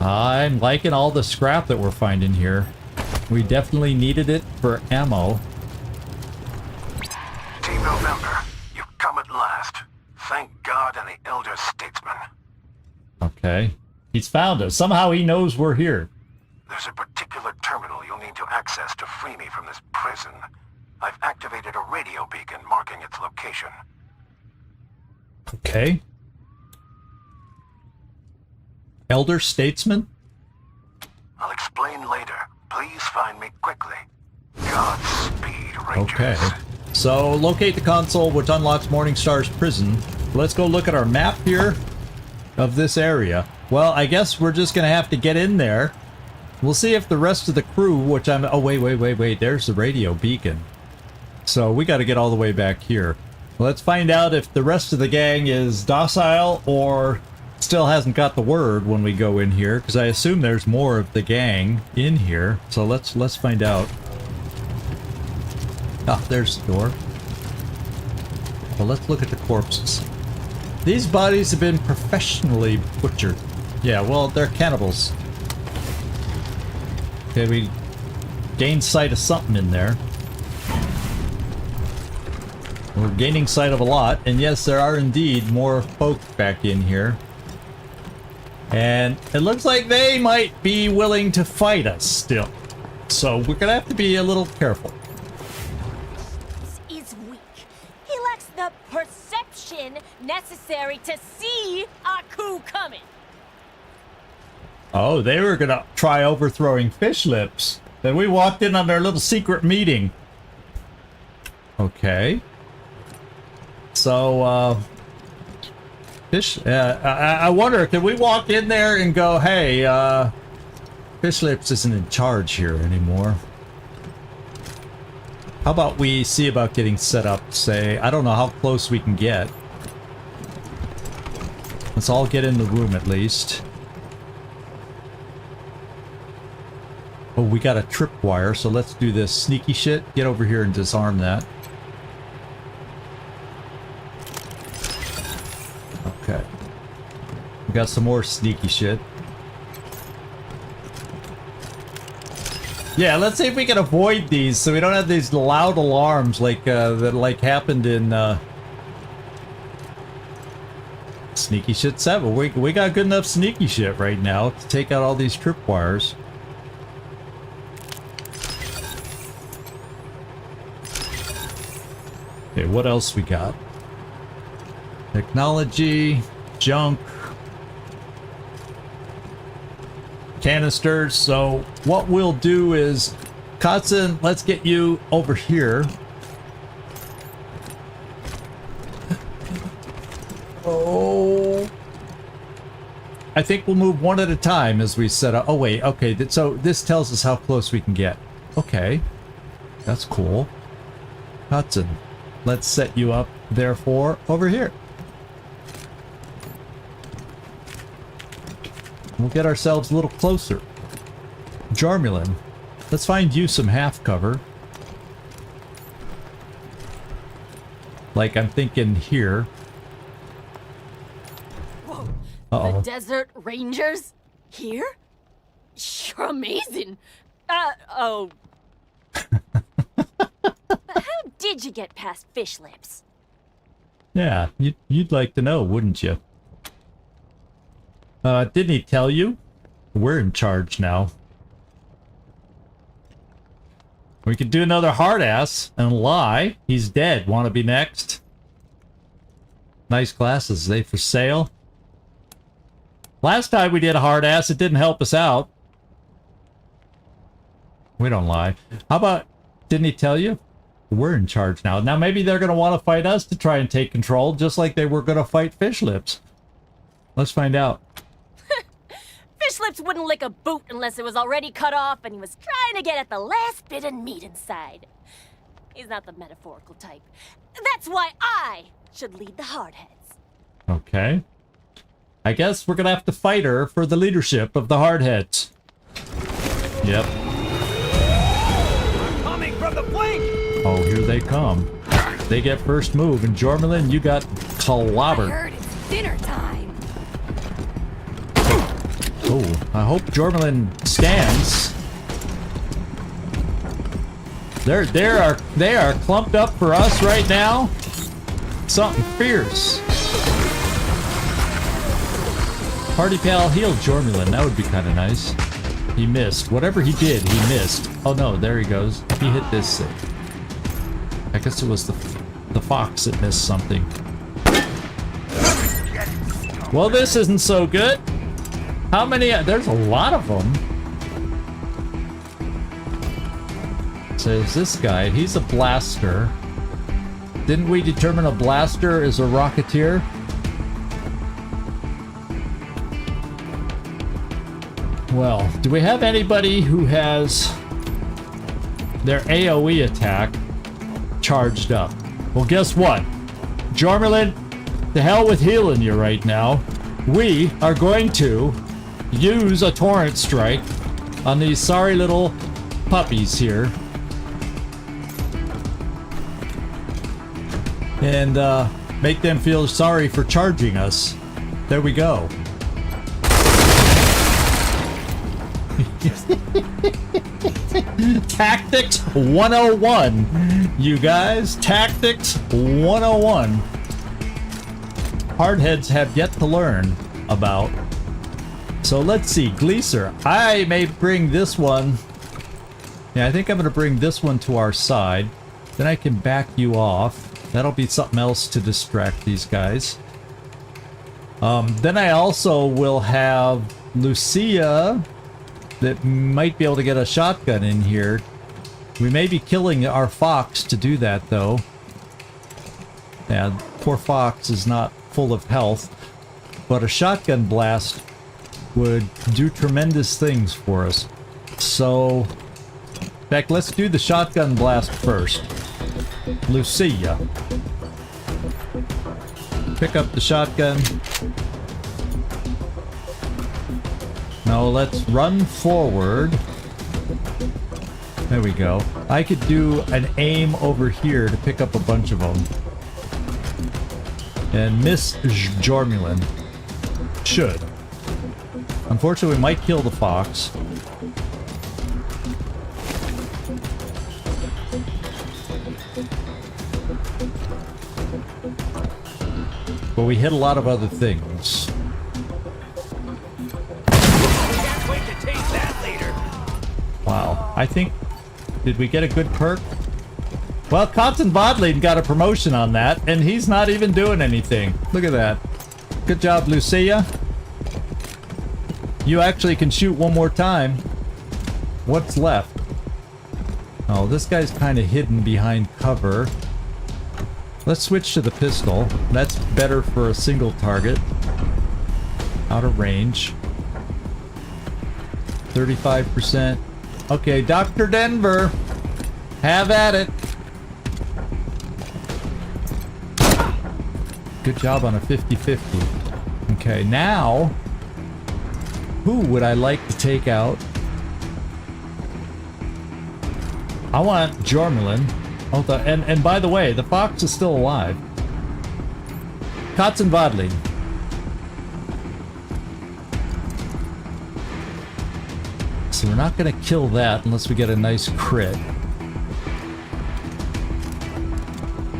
S1: I'm liking all the scrap that we're finding here. We definitely needed it for ammo. He's found us. Somehow he knows we're here.
S3: There's a particular terminal you'll need to access to free me from this prison. I've activated a radio beacon marking its location.
S1: Okay. Elder Statesman?
S3: I'll explain later. Please find me quickly. Godspeed, Rangers.
S1: Okay. So, locate the console which unlocks Morningstar's prison. Let's go look at our map here of this area. Well, I guess we're just gonna have to get in there. We'll see if the rest of the crew, which I'm... Oh, wait. There's the radio beacon. So, we gotta get all the way back here. Let's find out if the rest of the gang is docile or still hasn't got the word when we go in here, because I assume there's more of the gang in here. So let's find out. Ah, there's the door. Well, let's look at the corpses. These bodies have been professionally butchered. Yeah, well, they're cannibals. Okay, we gained sight of something in there. We're gaining sight of a lot, and yes, there are indeed more folk back in here. And it looks like they might be willing to fight us still. So we're gonna have to be a little careful.
S8: Is weak. He lacks the perception necessary to see a coup coming.
S1: Oh, they were gonna try overthrowing Fish Lips. Then we walked in on their little secret meeting. Okay. So, I wonder, can we walk in there and go, hey, Fish Lips isn't in charge here anymore. How about we see about getting set up, say, I don't know how close we can get. Let's all get in the room at least. Oh, we got a tripwire, so let's do this sneaky shit. Get over here and disarm that. Okay. We got some more sneaky shit. Yeah, let's see if we can avoid these so we don't have these loud alarms like that like happened in Sneaky Shit 7. We got good enough sneaky shit right now to take out all these tripwires. Okay, what else we got? Technology, junk, canisters. So what we'll do is, Katzen, let's get you over here. Oh, I think we'll move one at a time as we set up. Oh wait, okay. So this tells us how close we can get. Okay, that's cool. Katzen, let's set you up. Therefore, over here. We'll get ourselves a little closer. Jarmulin, let's find you some half cover. Like I'm thinking here.
S8: Whoa.
S1: Uh-oh.
S8: The Desert Rangers? Here? You're amazing. Oh. But how did you get past Fish Lips?
S1: Yeah, you'd like to know, wouldn't you? Didn't he tell you? We're in charge now. We could do another hard ass and lie. He's dead. Want to be next? Nice glasses. Are they for sale? Last time we did a hard ass, it didn't help us out. We don't lie. How about, didn't he tell you? We're in charge now. Now maybe they're going to want to fight us to try and take control, just like they were going to fight Fish Lips. Let's find out.
S8: Fish Lips wouldn't lick a boot unless it was already cut off and he was trying to get at the last bit of meat inside. He's not the metaphorical type. That's why I should lead the Hardheads.
S1: Okay. I guess we're gonna have to fight her for the leadership of the Hardheads. Yep.
S6: I'm coming from the flank!
S1: Oh, here they come. They get first move, and Jormelin, you got
S8: I
S1: clobbered.
S8: heard it's dinner time.
S1: Oh, I hope Jormelin stands. They are clumped up for us right now. Something fierce. Party pal healed Jormulin. That would be kind of nice. He missed. Whatever he did, he missed. Oh no, there he goes. He hit this thing. I guess it was the fox that missed something. Well, this isn't so good. How many? There's a lot of them. So is this guy. He's a blaster. Didn't we determine a blaster is a rocketeer? Well, do we have anybody who has their AoE attack charged up? Well, guess what? Jormulin, to hell with healing you right now. We are going to use a torrent strike on these sorry little puppies here. And make them feel sorry for charging us. There we go. Tactics 101, you guys. Tactics 101. Hardheads have yet to learn about. So let's see, Gleaser. I may bring this one. Yeah, I think I'm going to bring this one to our side. Then I can back you off. That'll be something else to distract these guys. Then I also will have Lucia that might be able to get a shotgun in here. We may be killing our fox to do that, though. Yeah, poor fox is not full of health. But a shotgun blast would do tremendous things for us. So, in fact, let's do the shotgun blast first. Lucia. Pick up the shotgun. Now let's run forward. There we go. I could do an aim over here to pick up a bunch of them. And miss Jormulin. Should. Unfortunately, we might kill the fox. But we hit a lot of other things.
S6: Can't wait to taste that later.
S1: Wow. I think... Did we get a good perk? Well, Katzen Bodlin got a promotion on that, and he's not even doing anything. Look at that. Good job, Lucia. You actually can shoot one more time. What's left? Oh, this guy's kind of hidden behind cover. Let's switch to the pistol. That's better for a single target. Out of range. 35%. Okay, Dr. Denver. Have at it. Good job on a 50-50. Okay, now... Who would I like to take out? I want Jormulin. Oh, and by the way, the fox is still alive. Katzen Bodlin. So we're not going to kill that unless we get a nice crit.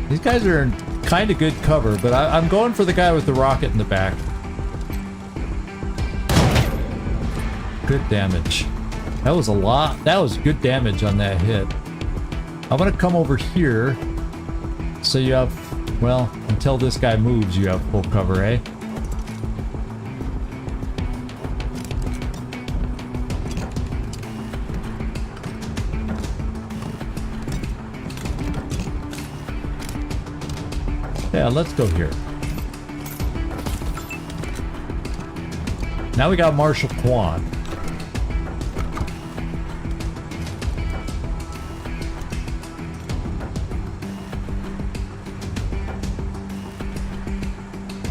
S1: These guys are in kind of good cover, but I'm going for the guy with the rocket in the back. Good damage. That was a lot. That was good damage on that hit. I'm gonna come over here. So you have, well, until this guy moves, you have full cover, eh? Yeah, let's go here. Now we got Marshal Quan.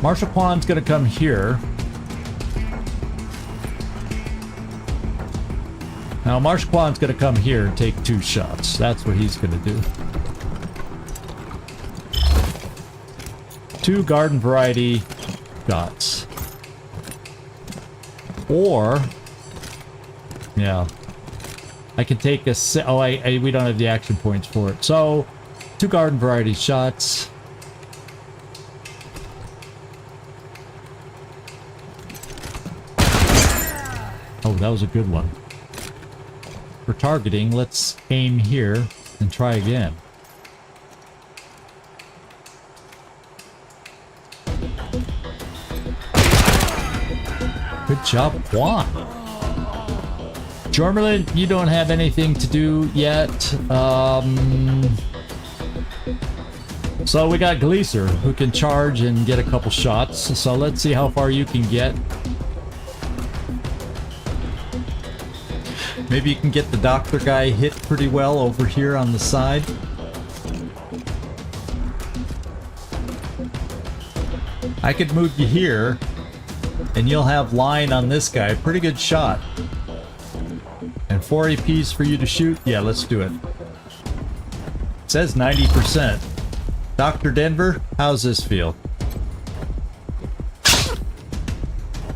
S1: Marshal Quan's gonna come here. Now Marshal Quan's gonna come here and take 2 shots. That's what he's gonna do. 2 garden variety shots. Or, yeah, I can take a. Oh, we don't have the action points for it. So, 2 garden variety shots. that was a good one. For targeting, let's aim here and try again. Good job, Juan. Jormerlin, you don't have anything to do yet. So we got Gleaser, who can charge and get a couple shots. So let's see how far you can get. Maybe you can get the doctor guy hit pretty well over here on the side. I could move you here, and you'll have line on this guy. Pretty good shot. And 4 APs for you to shoot? Yeah, let's do it. It says 90%. Dr. Denver, how's this feel?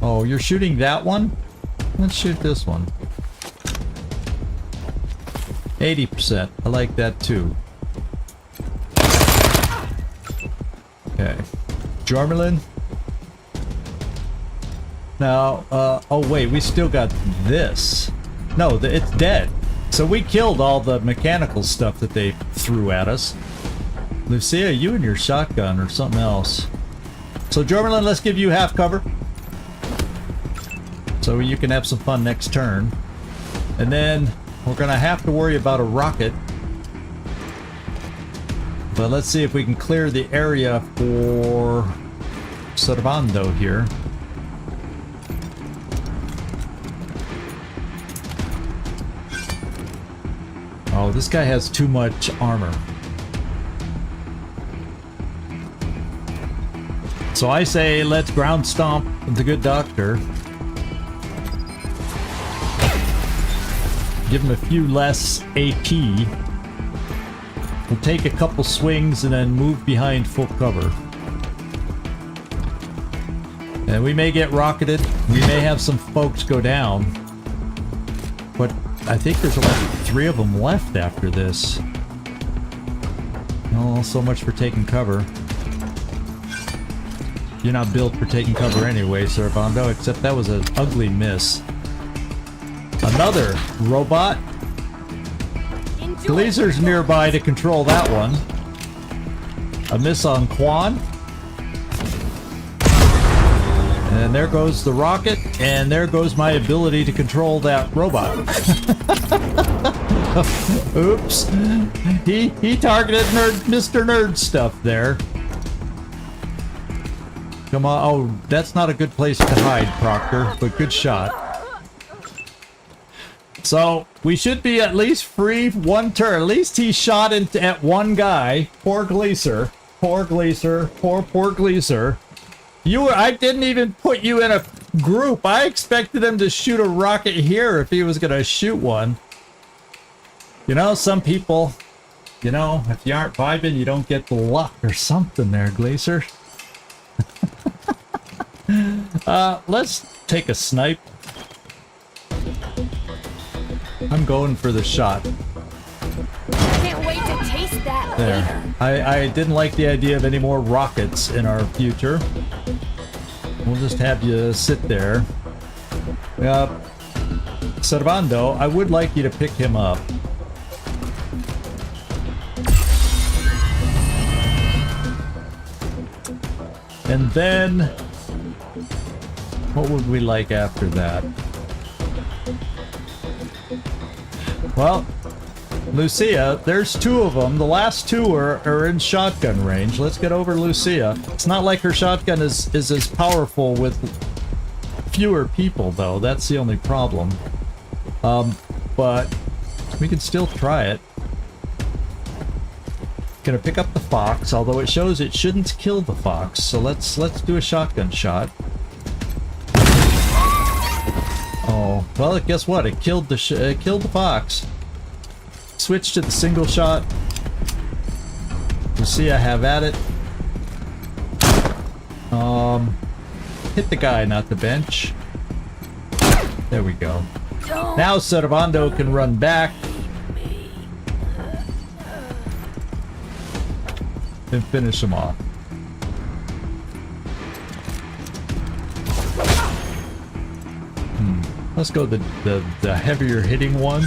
S1: Oh, you're shooting that one? Let's shoot this one. 80%. I like that too. Okay. Jormerlin? Now, oh wait, we still got this. No, it's dead. So we killed all the mechanical stuff that they threw at us. Lucia, you and your shotgun or something else. So Jormerlin, let's give you half cover. So you can have some fun next turn. And then we're gonna have to worry about a rocket. But let's see if we can clear the area for Servando here. Oh, this guy has too much armor. So I say let's ground stomp the good doctor. Give him a few less AP. We'll take a couple swings and then move behind full cover. And we may get rocketed. We may have some folks go down. But I think there's only 3 of them left after this. Oh, so much for taking cover. You're not built for taking cover anyway, Servando, except that was an ugly miss. Another robot. Glazer's nearby to control that one. A miss on Quan. And there goes the rocket, and there goes my ability to control that robot. Oops. He targeted Mr. Nerd stuff there. Come on. Oh, that's not a good place to hide, Proctor, but good shot. So, we should be at least free one turn. At least he shot at one guy. Poor Gleaser. Poor Gleaser. Poor Gleaser. I didn't even put you in a group. I expected him to shoot a rocket here if he was going to shoot one. You know, some people, you know, if you aren't vibing, you don't get the luck or something there, Gleaser. Let's take a snipe. I'm going for the shot.
S8: Can't wait to taste that
S1: There. I didn't like the idea of any more rockets in our future. We'll just have you sit there. Servando, I would like you to pick him up. And then, what would we like after that? Well, Lucia, there's 2 of them. The last 2 are in shotgun range. Let's get over Lucia. It's not like her shotgun is as powerful with fewer people, though. That's the only problem. But we can still try it. Gonna pick up the fox, although it shows it shouldn't kill the fox. So let's do a shotgun shot. Oh, well, guess what? It killed the fox. Switch to the single shot. Lucia, have at it. Hit the guy, not the bench. There we go. Now Servando can run back and finish him off. Let's go the heavier hitting one.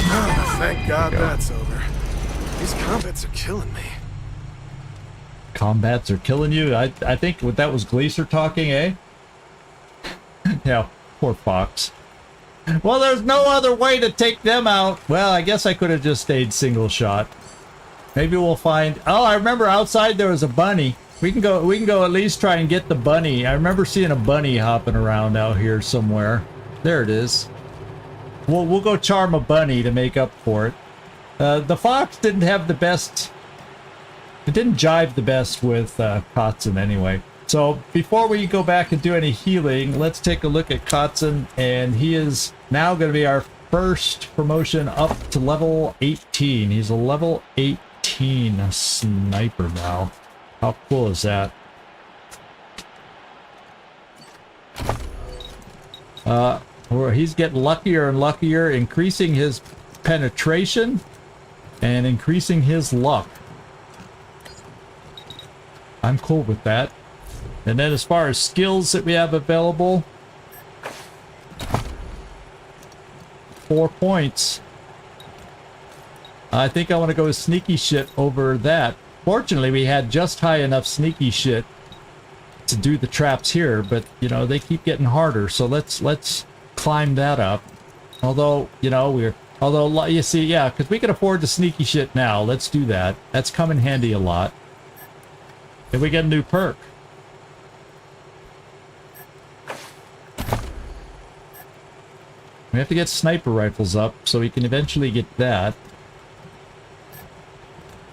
S9: Oh, thank God that's over. These combats are killing me.
S1: Combats are killing you? I think that was Gleaser talking, eh? Yeah, poor Fox. Well, there's no other way to take them out. Well, I guess I could have just stayed single shot. Maybe we'll find... Oh, I remember outside there was a bunny. We can go at least try and get the bunny. I remember seeing a bunny hopping around out here somewhere. There it is. We'll go charm a bunny to make up for it. The fox didn't have the best... It didn't jive the best with Katzen anyway. So before we go back and do any healing, let's take a look at Katzen, and he is now going to be our first promotion up to level 18. He's a level 18 sniper now. How cool is that? He's getting luckier and luckier, increasing his penetration and increasing his luck. I'm cool with that. And then as far as skills that we have available, 4 points. I think I want to go with sneaky shit over that. Fortunately, we had just high enough sneaky shit to do the traps here, but you know, they keep getting harder, so let's climb that up. Although, you know, you see, yeah, because we can afford the sneaky shit now. Let's do that. That's come in handy a lot. And we get a new perk. We have to get sniper rifles up so we can eventually get that.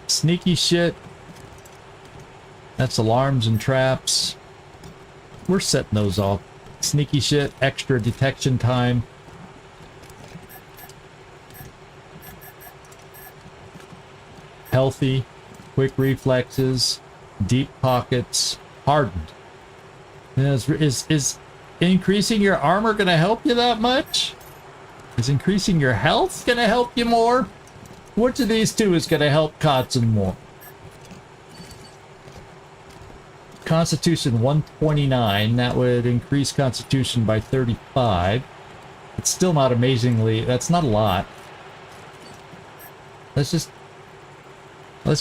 S1: Sneaky shit. That's alarms and traps. We're setting those off. Sneaky shit, extra detection time. Healthy, quick reflexes, deep pockets, hardened. Is increasing your armor going to help you that much? Is increasing your health going to help you more? Which of these two is going to help Katzen more? Constitution 129, that would increase Constitution by 35. It's still not amazingly, that's not a lot. Let's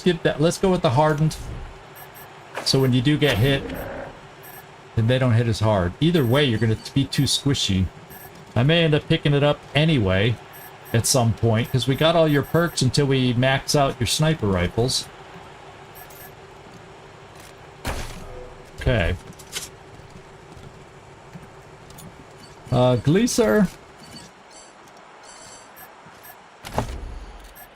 S1: go with the hardened. So when you do get hit, then they don't hit as hard. Either way, you're going to be too squishy. I may end up picking it up anyway at some point, because we got all your perks until we max out your sniper rifles. Okay. Gleaser.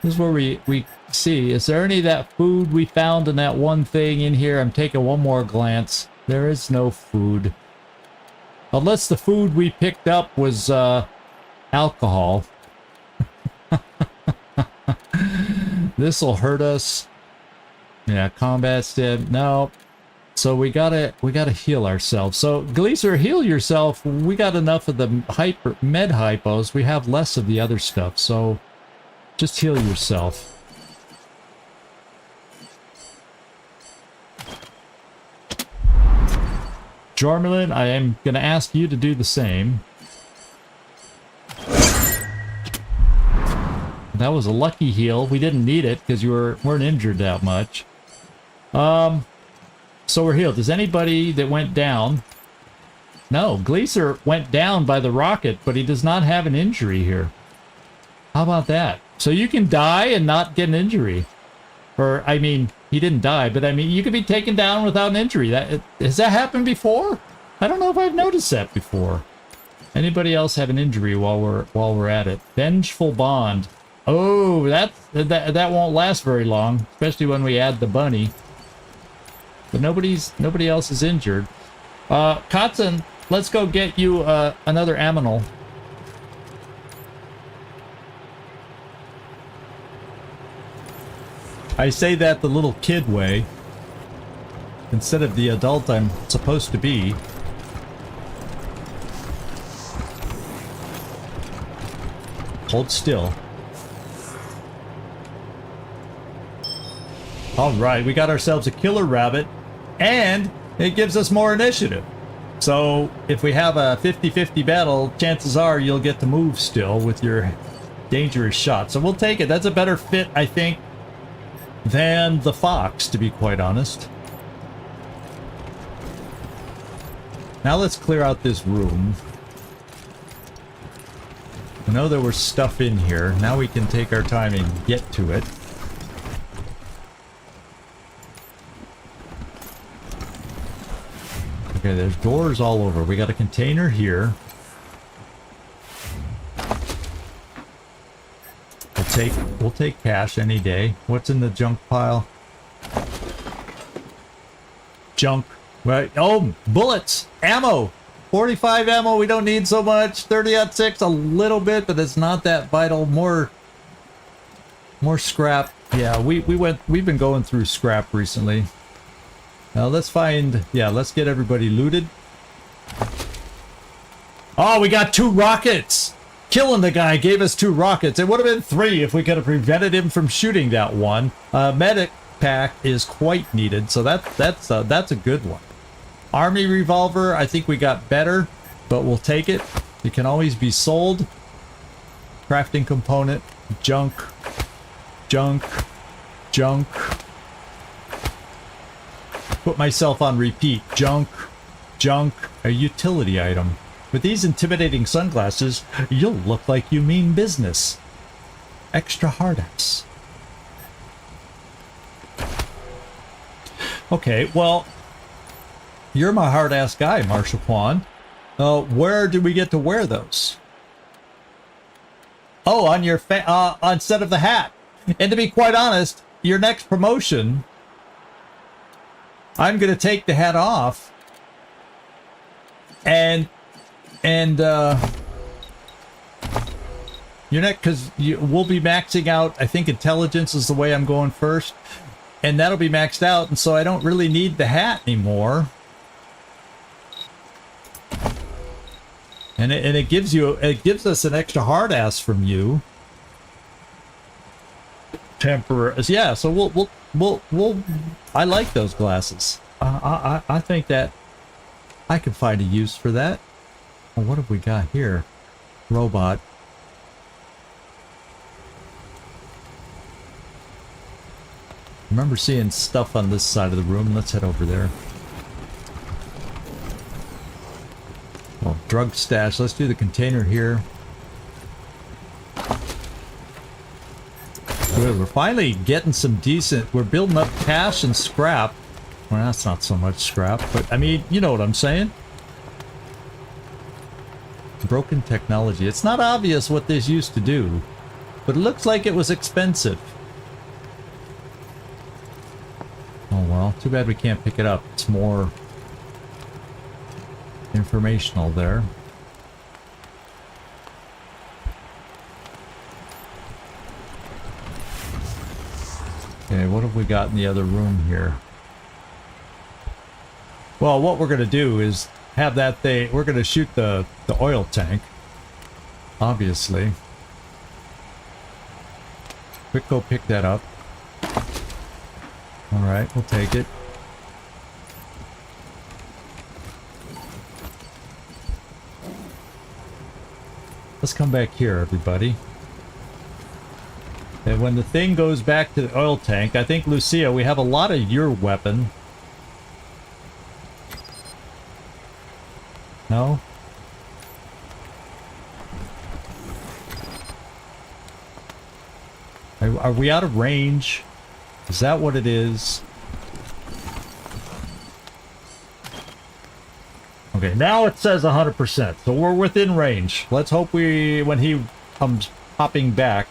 S1: This is where we see. Is there any of that food we found in that one thing in here? I'm taking one more glance. There is no food. Unless the food we picked up was alcohol. This'll hurt us. Yeah, combat's dead. No. So we gotta heal ourselves. So Gleaser, heal yourself. We got enough of the med hypos. We have less of the other stuff. So just heal yourself. Jormelin, I am gonna ask you to do the same. That was a lucky heal. We didn't need it because you weren't injured that much. So we're healed. Is anybody that went down? No, Gleaser went down by the rocket, but he does not have an injury here. How about that? So you can die and not get an injury. Or, I mean, he didn't die, but I mean, you could be taken down without an injury. Has that happened before? I don't know if I've noticed that before. Anybody else have an injury while we're at it? Vengeful Bond. Oh, that won't last very long, especially when we add the bunny. But nobody else is injured. Katzen, let's go get you another aminal. I say that the little kid way instead of the adult I'm supposed to be. Hold still. Alright, we got ourselves a killer rabbit, and it gives us more initiative. So if we have a 50-50 battle, chances are you'll get to move still with your dangerous shot. So we'll take it. That's a better fit, I think, than the Fox, to be quite honest. Now let's clear out this room. I know there was stuff in here. Now we can take our time and get to it. Okay, there's doors all over. We got a container here. We'll take cash any day. What's in the junk pile? Junk. Right. Oh, bullets, ammo. 45 ammo. We don't need so much. 30-06, a little bit, but it's not that vital. More scrap. Yeah, we've been going through scrap recently. Now let's find. Yeah, let's get everybody looted. Oh, we got 2 rockets. Killing the guy gave us 2 rockets. It would have been 3 if we could have prevented him from shooting that one. Medic pack is quite needed, so that's a good one. Army revolver, I think we got better, but we'll take it. It can always be sold. Crafting component, junk, junk, junk. Put myself on repeat. Junk, junk, a utility item. With these intimidating sunglasses, you'll look like you mean business. Extra hard ass. Okay, well, you're my hard ass guy, Marshall Quan. Where do we get to wear those? Oh, on your instead of the hat. And to be quite honest, your next promotion, I'm gonna take the hat off, and your neck, because we'll be maxing out. I think intelligence is the way I'm going first, and that'll be maxed out, and so I don't really need the hat anymore. And it gives us an extra hard ass from you. Temporary, yeah. So we'll. I like those glasses. I think that I can find a use for that. Well, what have we got here? Robot. Remember seeing stuff on this side of the room. Let's head over there. Well, drug stash. Let's do the container here. Good. We're finally getting some decent. We're building up cash and scrap. Well, that's not so much scrap, but I mean, you know what I'm saying. Broken technology. It's not obvious what this used to do, but it looks like it was expensive. Oh well, too bad we can't pick it up. It's more informational there. Okay, what have we got in the other room here? Well, what we're going to do is have that thing. We're going to shoot the oil tank, obviously. Quick, go pick that up. All right, we'll take it. Let's come back here, everybody. And when the thing goes back to the oil tank, I think, Lucia, we have a lot of your weapon. No? Are we out of range? Is that what it is? Okay, now it says 100%, so we're within range. Let's hope when he comes popping back.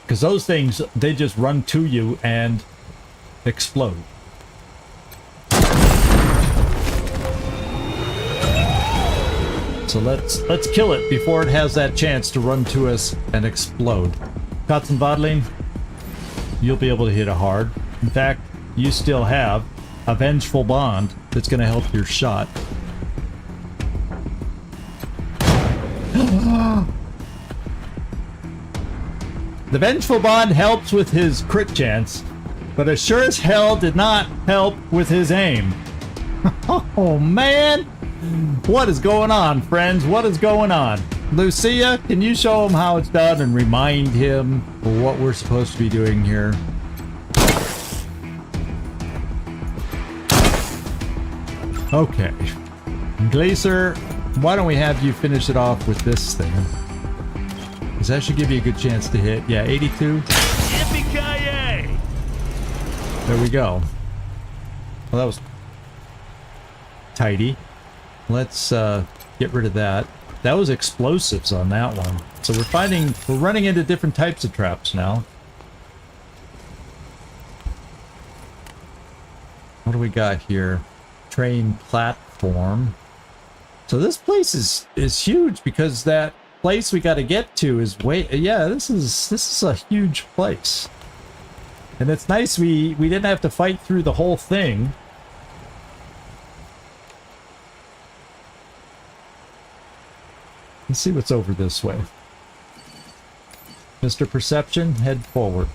S1: Because those things, they just run to you and explode. So let's kill it before it has that chance to run to us and explode. Katzen Bodling, you'll be able to hit it hard. In fact, you still have a vengeful bond that's going to help your shot. The vengeful bond helps with his crit chance, but it sure as hell did not help with his aim. Oh man, what is going on, friends? What is going on? Lucia, can you show him how it's done and remind him what we're supposed to be doing here? Okay. Glacier, why don't we have you finish it off with this thing? Because that should give you a good chance to hit. Yeah, 82.
S10: Yippee-ki-yay!
S1: There we go. Well, that was tidy. Let's get rid of that. That was explosives on that one. So we're running into different types of traps now. What do we got here? Train platform. So this place is huge because that place we got to get to is this is a huge place. And it's nice we didn't have to fight through the whole thing. Let's see what's over this way. Mr. Perception, head forward.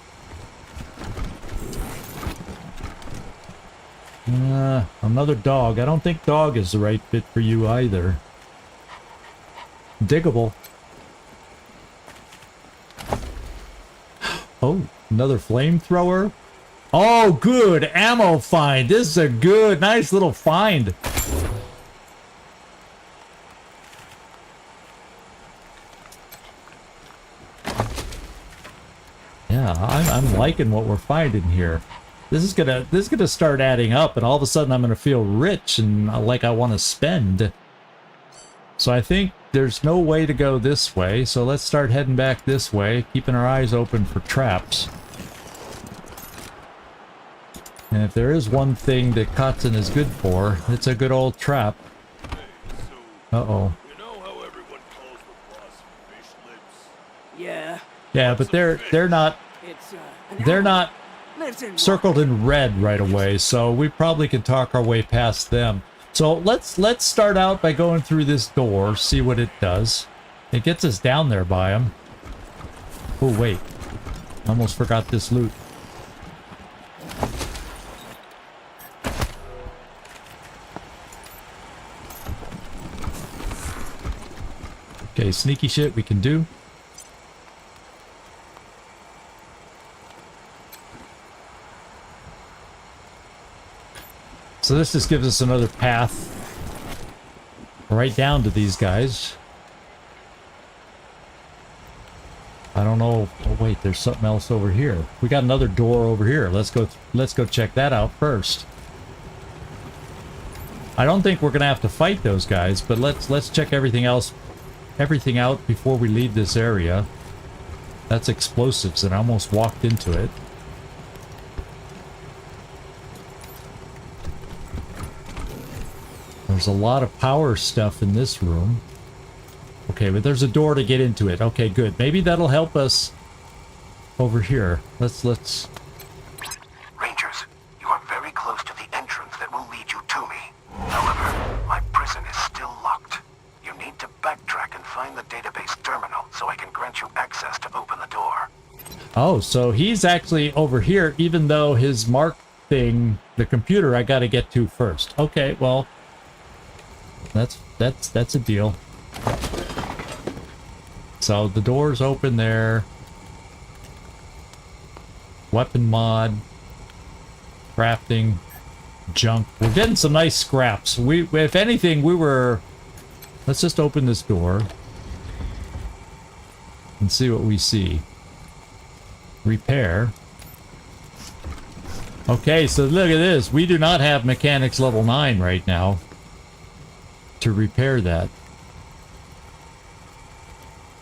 S1: Another dog. I don't think dog is the right fit for you either. Diggable. Oh, another flamethrower. Oh, good ammo find. This is a good, nice little find. Yeah, I'm liking what we're finding here. This is gonna start adding up, and all of a sudden I'm gonna feel rich and like I want to spend. So I think there's no way to go this way, so let's start heading back this way, keeping our eyes open for traps. And if there is one thing that Katzen is good for, it's a good old trap. Uh-oh.
S10: You know how everyone calls the boss fish lips?
S6: Yeah.
S1: Yeah, but they're not circled in red right away, so we probably can talk our way past them. So let's start out by going through this door, see what it does. It gets us down there by them. Oh wait, almost forgot this loot. Okay, sneaky shit we can do. So this just gives us another path right down to these guys. I don't know. Oh wait, there's something else over here. We got another door over here. Let's go check that out first. I don't think we're gonna have to fight those guys, but let's check everything out before we leave this area. That's explosives, and I almost walked into it. There's a lot of power stuff in this room. Okay, but there's a door to get into it. Okay, good. Maybe that'll help us over here. Let's...
S3: Rangers, you are very close to the entrance that will lead you to me. However, my prison is still locked. You need to backtrack and find the database terminal so I can grant you access to open the door.
S1: Oh, so he's actually over here, even though his mark thing, the computer, I gotta get to first. Okay, well... That's a deal. So the door's open there. Weapon mod. Crafting. Junk. We're getting some nice scraps. If anything, let's just open this door and see what we see. Repair. Okay, so look at this. We do not have mechanics level 9 right now to repair that.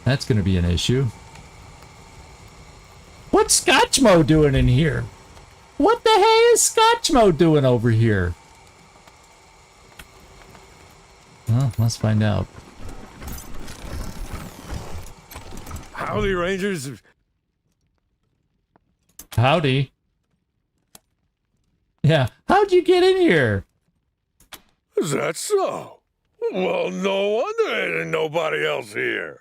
S1: That's going to be an issue. What's Scotchmo doing in here? What the heck is Scotchmo doing over here? Well, let's find out.
S7: Howdy, Rangers.
S1: Howdy. Yeah, how'd you get in here?
S7: Is that so? Well, no wonder there ain't nobody else here.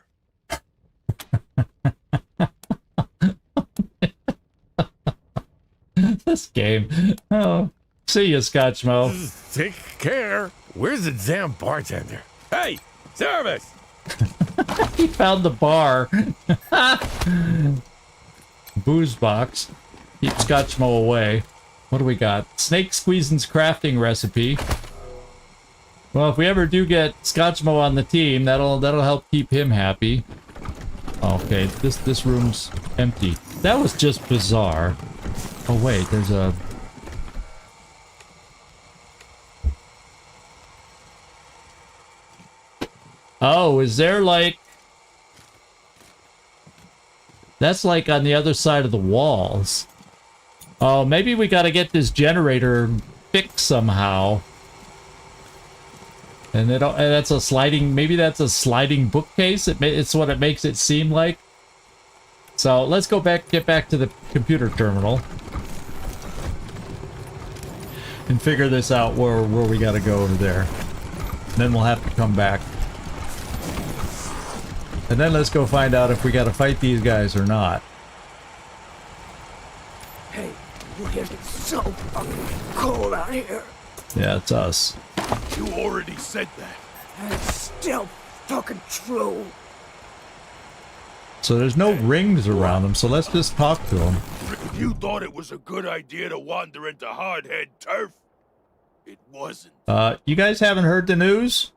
S1: This game. Oh, see you, Scotchmo.
S11: Take care. Where's the damn bartender? Hey, service!
S1: He found the bar. Booze box. Keep Scotchmo away. What do we got? Snake Squeezin's crafting recipe. Well, if we ever do get Scotchmo on the team, that'll help keep him happy. Okay, this room's empty. That was just bizarre. Oh wait, there's a... Oh, is there like... That's like on the other side of the walls. Oh, maybe we gotta get this generator fixed somehow. And that's a sliding... Maybe that's a sliding bookcase? It's what it makes it seem like. So let's go back, get back to the computer terminal. And figure this out where we gotta go over there. And then we'll have to come back. And then let's go find out if we gotta fight these guys or not.
S9: Hey, it's so fucking cold out here.
S1: Yeah, it's us.
S10: You already said that.
S9: And it's still fucking true.
S1: So there's no rings around them, so let's just talk to them.
S10: You thought it was a good idea to wander into hardhead turf. It wasn't.
S1: You guys haven't heard the news?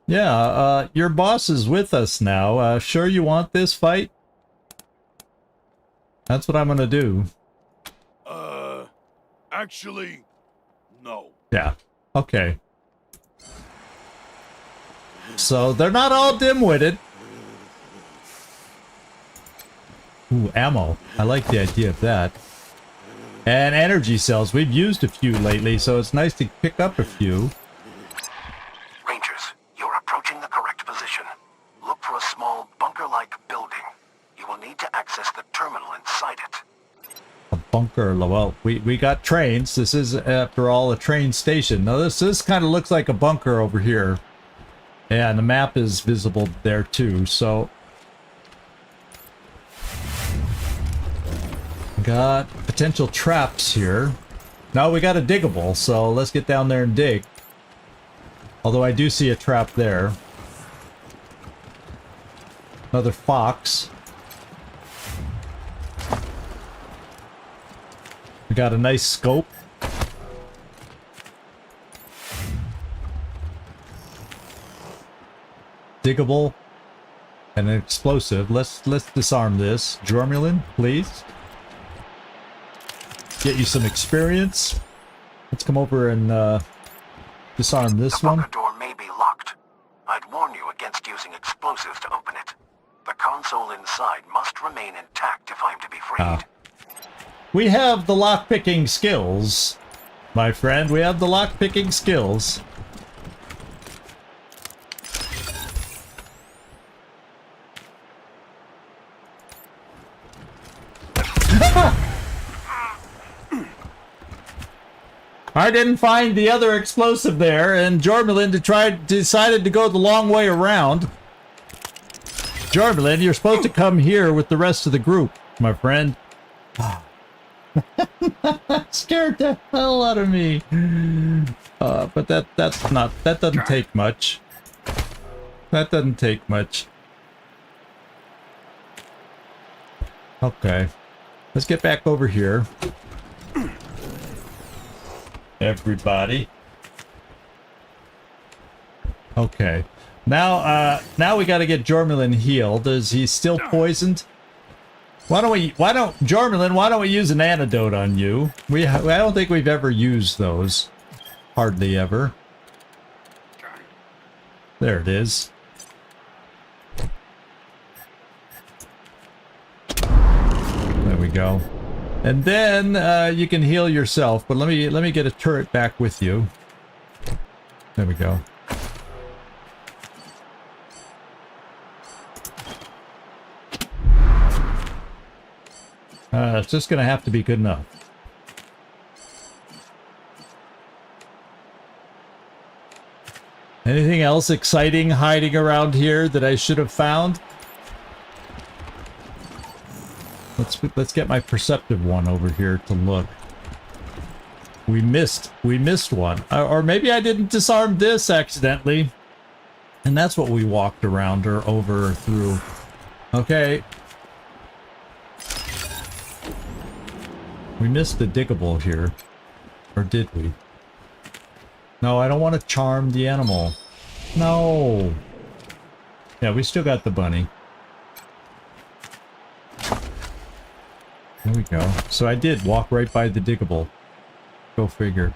S1: Yeah, your boss is with us now. Sure you want this fight? That's what I'm gonna do.
S10: Actually, no.
S1: Yeah, okay. So they're not all dim-witted. Ooh, ammo. I like the idea of that. And energy cells. We've used a few lately, so it's nice to pick up a few.
S3: Rangers, you're approaching the correct position. Look for a small bunker-like building. You will need to access the terminal inside it.
S1: A bunker. Well, we got trains. This is, after all, a train station. Now, this kind of looks like a bunker over here. Yeah, and the map is visible there, too, so... Got potential traps here. Now we got a diggable, so let's get down there and dig. Although I do see a trap there. Another fox. We got a nice scope. Diggable. And an explosive. Let's disarm this. Jormulin, please. Get you some experience. Let's come over and disarm this one.
S3: The bunker door may be locked. I'd warn you against using explosives to open it. The console inside must remain intact if I'm to be freed.
S1: We have the lockpicking skills, my friend. We have the lockpicking skills. I didn't find the other explosive there, and Jormulin decided to go the long way around. Jormulin, you're supposed to come here with the rest of the group, my friend. Scared the hell out of me. But that doesn't take much. That doesn't take much. Okay. Let's get back over here. Everybody. Okay. Now we got to get Jormulin healed. Is he still poisoned? Jormulin, why don't we use an antidote on you? I don't think we've ever used those. Hardly ever. There it is. There we go. And then you can heal yourself, but let me get a turret back with you. There we go. It's just gonna have to be good enough. Anything else exciting hiding around here that I should have found? let's get my perceptive one over here to look. We missed one. Or maybe I didn't disarm this accidentally. And that's what we walked around or over through. Okay. We missed the diggable here. Or did we? No, I don't want to charm the animal. No. Yeah, we still got the bunny. There we go. So I did walk right by the diggable. Go figure.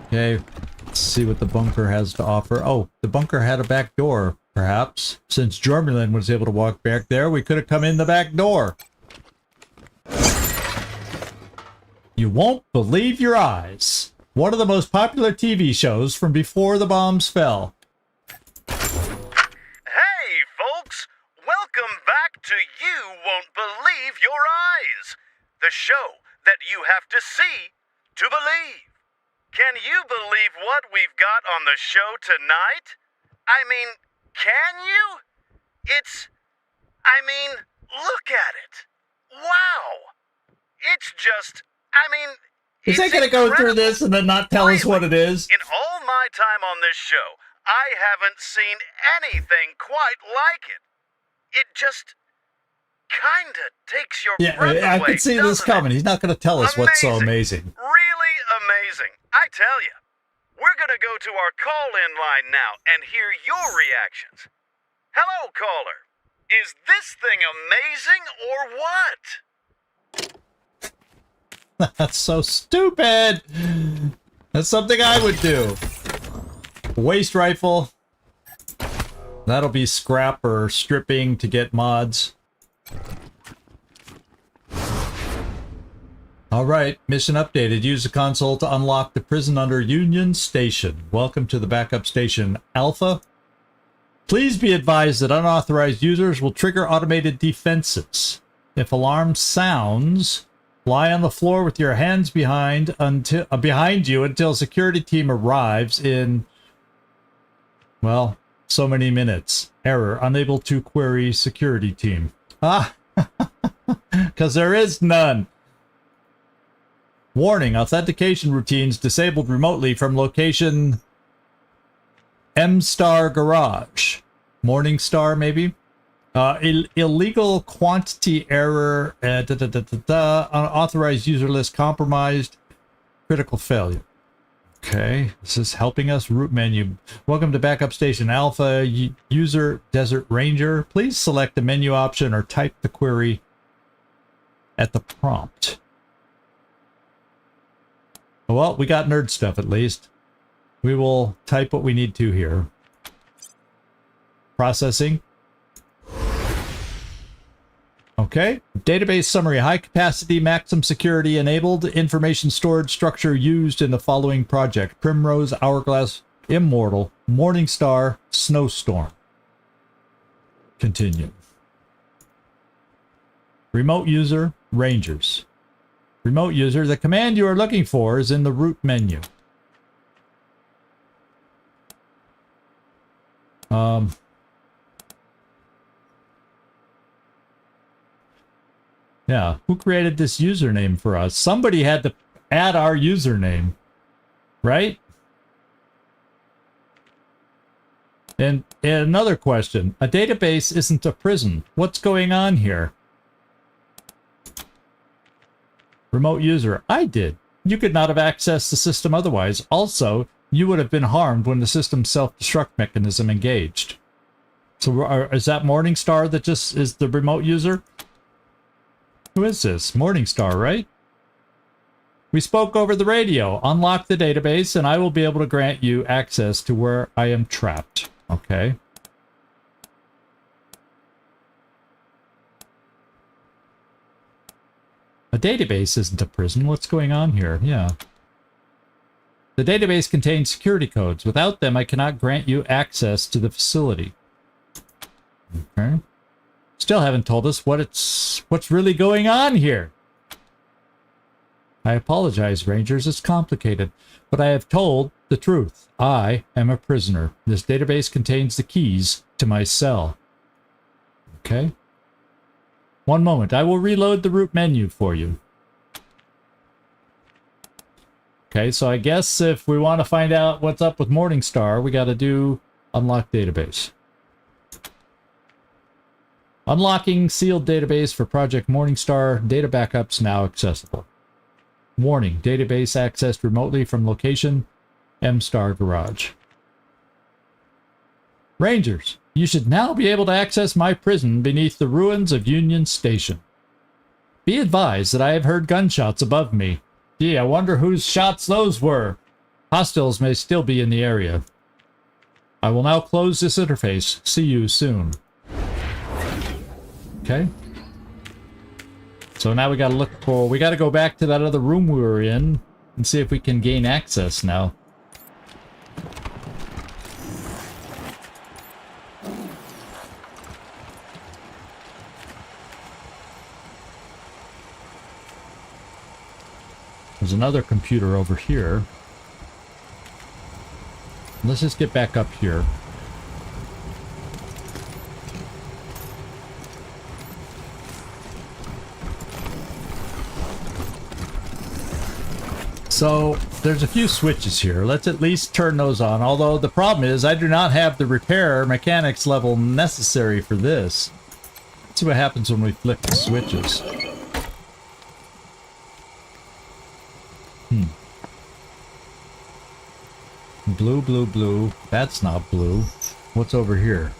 S1: Okay, let's see what the bunker has to offer. Oh, the bunker had a back door, perhaps. Since Jormulin was able to walk back there, we could have come in the back door. You won't believe your eyes. One of the most popular TV shows from before the bombs fell.
S12: Hey, folks! Welcome back to You Won't Believe Your Eyes, the show that you have to see to believe. Can you believe what we've got on the show tonight? I mean, can you? Look at it. Wow! It's just,
S1: Is that gonna go through this and then not tell us what it is?
S12: In all my time on this show, I haven't seen anything quite like it. It just kinda takes your breath away.
S1: I could see this coming. He's not gonna tell us what's so amazing.
S12: Really amazing. I tell you. We're gonna go to our call-in line now and hear your reactions. Hello, caller. Is this thing amazing or what?
S1: That's so stupid. That's something I would do. Waste rifle. That'll be scrap or stripping to get mods. Alright, mission updated. Use the console to unlock the prison under Union Station. Welcome to the backup station Alpha. Please be advised that unauthorized users will trigger automated defenses. If alarm sounds, lie on the floor with your hands behind you until security team arrives in, well, so many minutes. Error, unable to query security team. Ah, because there is none. Warning, authentication routines disabled remotely from location M-Star Garage. Morningstar, maybe? Illegal quantity error. Unauthorized user list compromised. Critical failure. Okay, this is helping us. Root menu. Welcome to backup station Alpha. User Desert Ranger. Please select the menu option or type the query at the prompt. Well, we got nerd stuff at least. We will type what we need to here. Processing. Okay. Database summary. High capacity, maximum security enabled. Information storage structure used in the following project. Primrose, Hourglass, Immortal, Morningstar, Snowstorm. Continue. Remote user, Rangers. Remote user, the command you are looking for is in the root menu. Yeah, who created this username for us? Somebody had to add our username, right? And another question, a database isn't a prison. What's going on here? Remote user, I did. You could not have accessed the system otherwise. Also, you would have been harmed when the system's self-destruct mechanism engaged. So is that Morningstar that just is the remote user? Who is this? Morningstar, right? We spoke over the radio. Unlock the database and I will be able to grant you access to where I am trapped. Okay. A database isn't a prison. What's going on here? Yeah. The database contains security codes. Without them, I cannot grant you access to the facility. Okay. Still haven't told us what's really going on here. I apologize, Rangers. It's complicated, but I have told the truth. I am a prisoner. This database contains the keys to my cell. Okay. One moment. I will reload the root menu for you. Okay, so I guess if we want to find out what's up with Morningstar, we got to do unlock database. Unlocking sealed database for Project Morningstar. Data backups now accessible. Warning, database accessed remotely from location M-Star Garage. Rangers, you should now be able to access my prison beneath the ruins of Union Station. Be advised that I have heard gunshots above me. Gee, I wonder whose shots those were. Hostiles may still be in the area. I will now close this interface. See you soon. Okay. So now we gotta look for... We gotta go back to that other room we were in and see if we can gain access now. There's another computer over here. Let's just get back up here. So, there's a few switches here. Let's at least turn those on. Although, the problem is, I do not have the repair mechanics level necessary for this. Let's see what happens when we flick the switches. Blue, blue, blue. That's not blue. What's over here?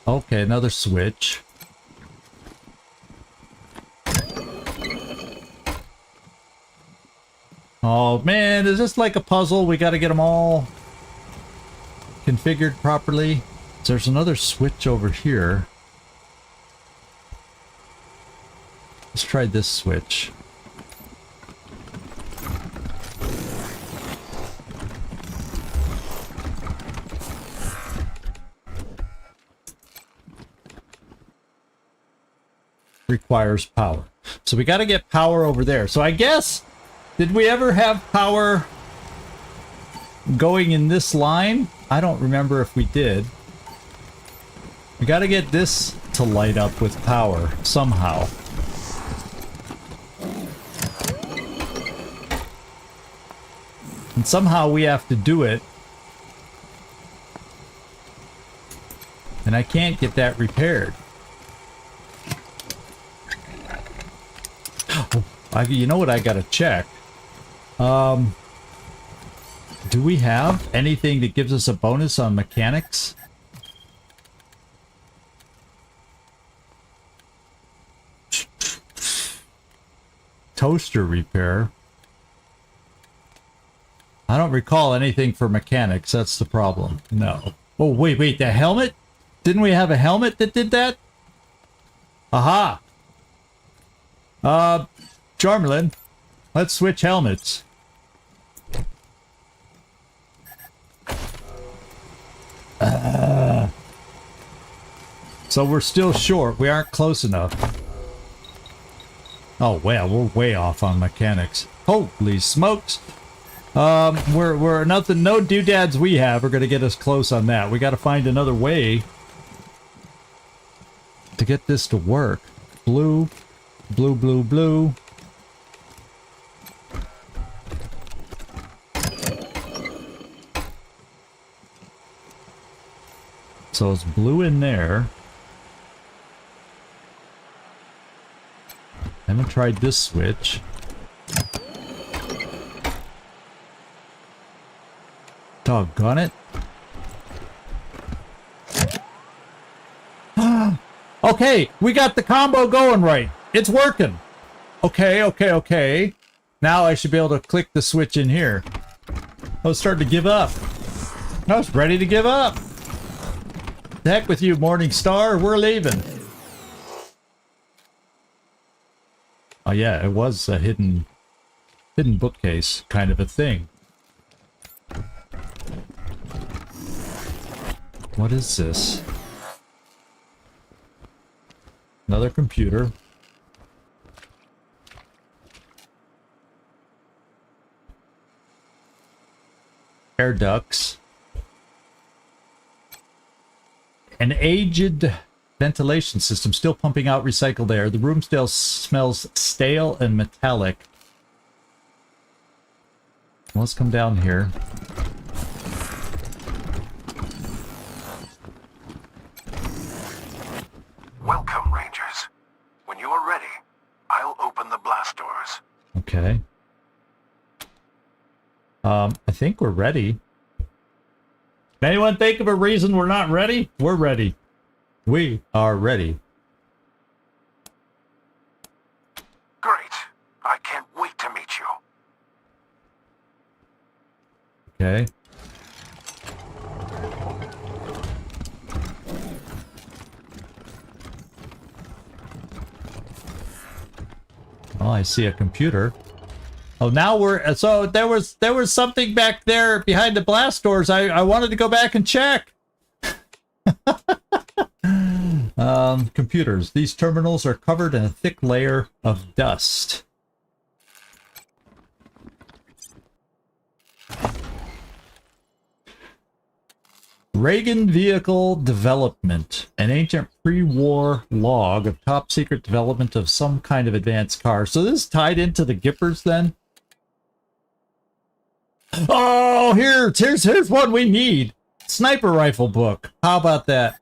S1: Okay, another switch. Oh man, is this like a puzzle? We gotta get them all configured properly. So there's another switch over here. Let's try this switch. Requires power. So we got to get power over there. So I guess, did we ever have power going in this line? I don't remember if we did. We got to get this to light up with power somehow. And somehow we have to do it. And I can't get that repaired. You know what I gotta check? Do we have anything that gives us a bonus on mechanics? Toaster repair. I don't recall anything for mechanics. That's the problem. No. Oh, wait, the helmet? Didn't we have a helmet that did that? Aha! Charmelin, let's switch helmets. So we're still short. We aren't close enough. Oh, well, we're way off on mechanics. Holy smokes. We're nothing, no doodads we have are gonna get us close on that. We gotta find another way to get this to work. Blue, blue, blue, blue. So it's blue in there. I haven't tried this switch. Doggone it. Okay, we got the combo going right. It's working. Okay. Now I should be able to click the switch in here. I was starting to give up. I was ready to give up. The heck with you, Morningstar. We're leaving. Oh yeah, it was a hidden bookcase kind of a thing. What is this? Another computer. air ducts. An aged ventilation system still pumping out recycled air. The room still smells stale and metallic. Let's come down here.
S3: Welcome, Rangers. When you are ready, I'll open the blast doors.
S1: Okay. I think we're ready. Anyone think of a reason we're not ready? We're ready. We are ready.
S3: Great. I can't wait to meet you.
S1: Okay. Oh, I see a computer. Oh, now we're so there was something back there behind the blast doors. I wanted to go back and check. Computers. These terminals are covered in a thick layer of dust. Reagan Vehicle Development. An ancient pre-war log of top secret development of some kind of advanced car. So this is tied into the Gippers then? Oh, here's one we need. Sniper rifle book. How about that?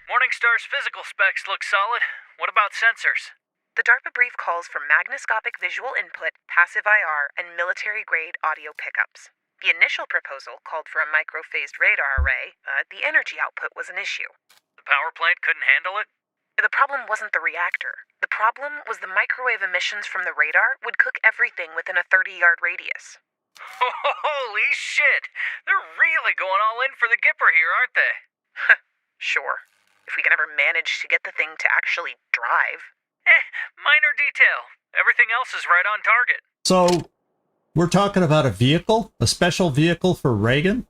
S6: Morningstar's physical specs look solid. What about sensors?
S13: The DARPA brief calls for magnoscopic visual input, passive IR, and military-grade audio pickups. The initial proposal called for a micro-phased radar array, but the energy output was an issue.
S6: The power plant couldn't handle it?
S13: The problem wasn't the reactor. The problem was the microwave emissions from the radar would cook everything within a 30-yard radius.
S6: Holy shit! They're really going all in for the Gipper here, aren't they?
S13: Sure. If we can ever manage to get the thing to actually drive.
S6: Minor detail. Everything else is right on target.
S1: So, we're talking about a vehicle? A special vehicle for Reagan?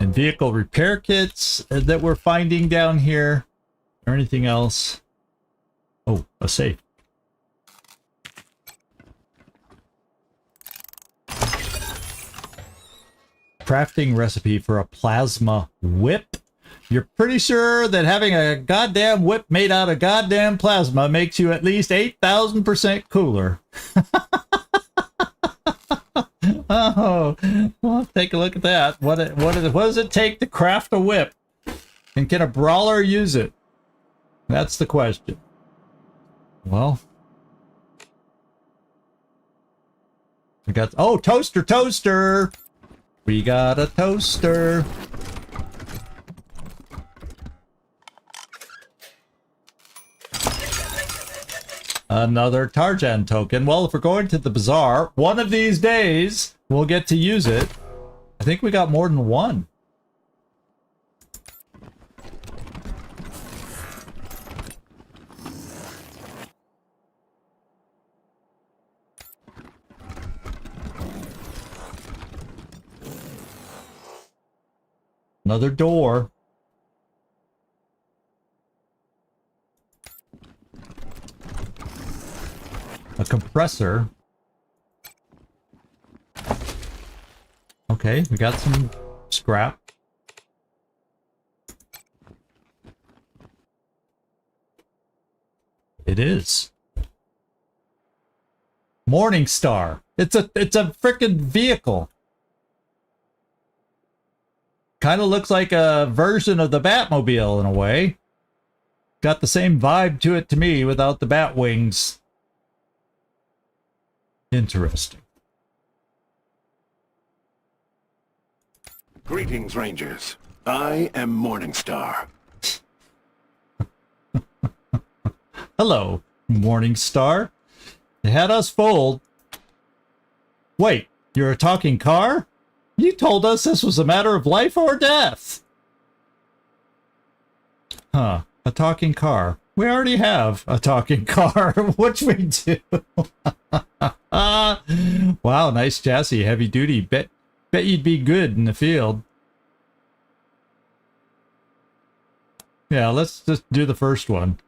S1: And vehicle repair kits that we're finding down here. Or anything else. Oh, a safe. Crafting recipe for a plasma whip. You're pretty sure that having a goddamn whip made out of goddamn plasma makes you at least 8,000% cooler. Oh, well, take a look at that. What does it take to craft a whip? And can a brawler use it? That's the question. Well, we got, oh, toaster. We got a toaster. Another Tarjan token. Well, if we're going to the bazaar, one of these days we'll get to use it. I think we got more than one. Another door. A compressor. Okay, we got some scrap. It is. Morningstar. It's a frickin' vehicle. Kind of looks like a version of the Batmobile in a way. Got the same vibe to it to me without the bat wings. Interesting.
S3: Greetings, Rangers. I am Morningstar.
S1: Hello, Morningstar. You had us fooled. Wait, you're a talking car? You told us this was a matter of life or death. Huh, a talking car. We already have a talking car, which we do. Wow, nice chassis, heavy duty. Bet you'd be good in the field. Yeah, let's just do the first one.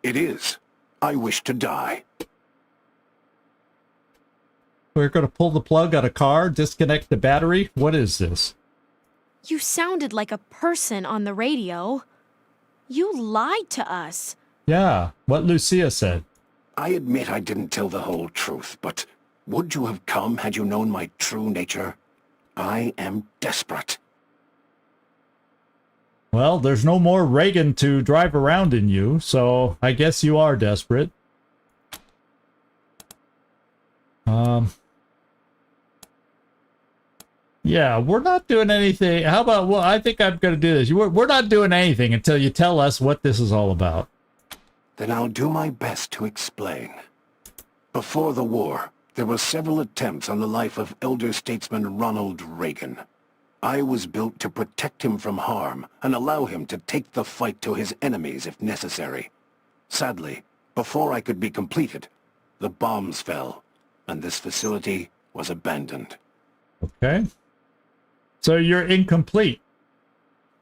S3: It is. I wish to die.
S1: We're going to pull the plug on a car, disconnect the battery. What is this?
S5: You sounded like a person on the radio. You lied to us.
S1: Yeah, what Lucia said.
S3: I admit I didn't tell the whole truth, but would you have come had you known my true nature? I am desperate.
S1: Well, there's no more Reagan to drive around in you, so I guess you are desperate. Yeah, we're not doing anything. How about, well, I think I'm going to do this. We're not doing anything until you tell us what this is all about.
S3: Then I'll do my best to explain. Before the war, there were several attempts on the life of elder statesman Ronald Reagan. I was built to protect him from harm and allow him to take the fight to his enemies if necessary. Sadly, before I could be completed, the bombs fell, and this facility was abandoned.
S1: Okay. So you're incomplete.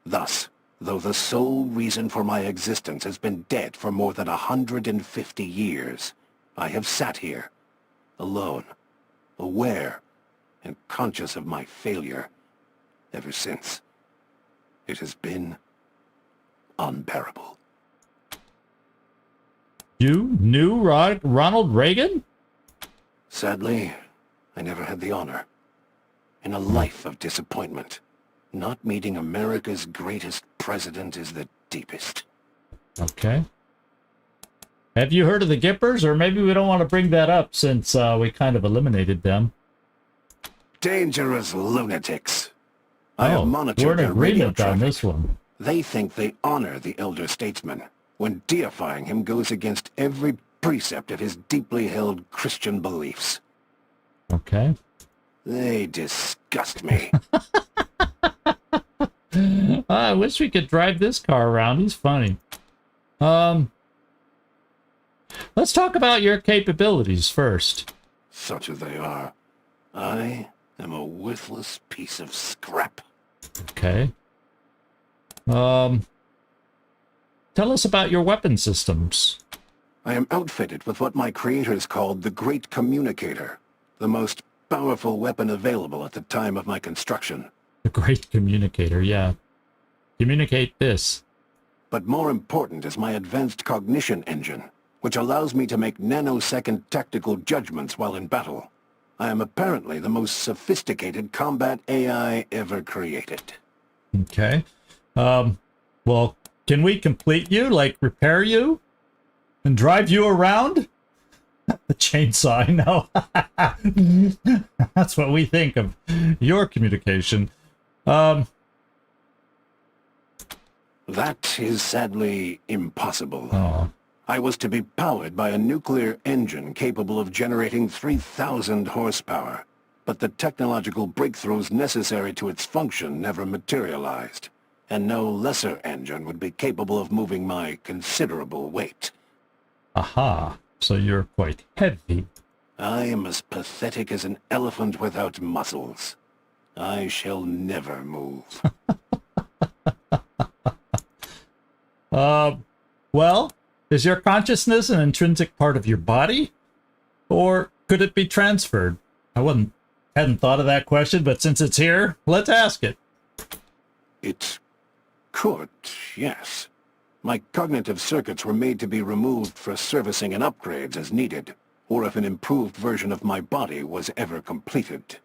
S3: Thus, though the sole reason for my existence has been dead for more than 150 years, I have sat here, alone, aware, and conscious of my failure ever since. It has been unbearable.
S1: You knew Ronald Reagan?
S3: Sadly, I never had the honor. In a life of disappointment, not meeting America's greatest president is the deepest.
S1: Okay. Have you heard of the Gippers? Or maybe we don't want to bring that up since we kind of eliminated them.
S3: Dangerous lunatics. I have
S1: We're
S3: monitored
S1: in
S3: their radio
S1: agreement on
S3: traffic.
S1: this one.
S3: They think they honor the elder statesman, when deifying him goes against every precept of his deeply held Christian beliefs.
S1: Okay.
S3: They disgust me.
S1: I wish we could drive this car around. He's funny. Let's talk about your capabilities first.
S3: Such as they are, I am a worthless piece of scrap.
S1: Okay. Tell us about your weapon systems.
S3: I am outfitted with what my creators called the Great Communicator, the most powerful weapon available at the time of my construction.
S1: The Great Communicator, yeah. Communicate this.
S3: But more important is my advanced cognition engine, which allows me to make nanosecond tactical judgments while in battle. I am apparently the most sophisticated combat AI ever created.
S1: Okay. Well, can we complete you, like repair you? And drive you around? The chainsaw, I know. That's what we think of your communication.
S3: That is sadly impossible.
S1: Oh.
S3: I was to be powered by a nuclear engine capable of generating 3,000 horsepower, but the technological breakthroughs necessary to its function never materialized, and no lesser engine would be capable of moving my considerable weight.
S1: Aha, so you're quite heavy.
S3: I am as pathetic as an elephant without muscles. I shall never move.
S1: Well, is your consciousness an intrinsic part of your body? Or could it be transferred? I hadn't thought of that question, but since it's here, let's ask it.
S3: It could, yes. My cognitive circuits were made to be removed for servicing and upgrades as needed, or if an improved version of my body was ever completed.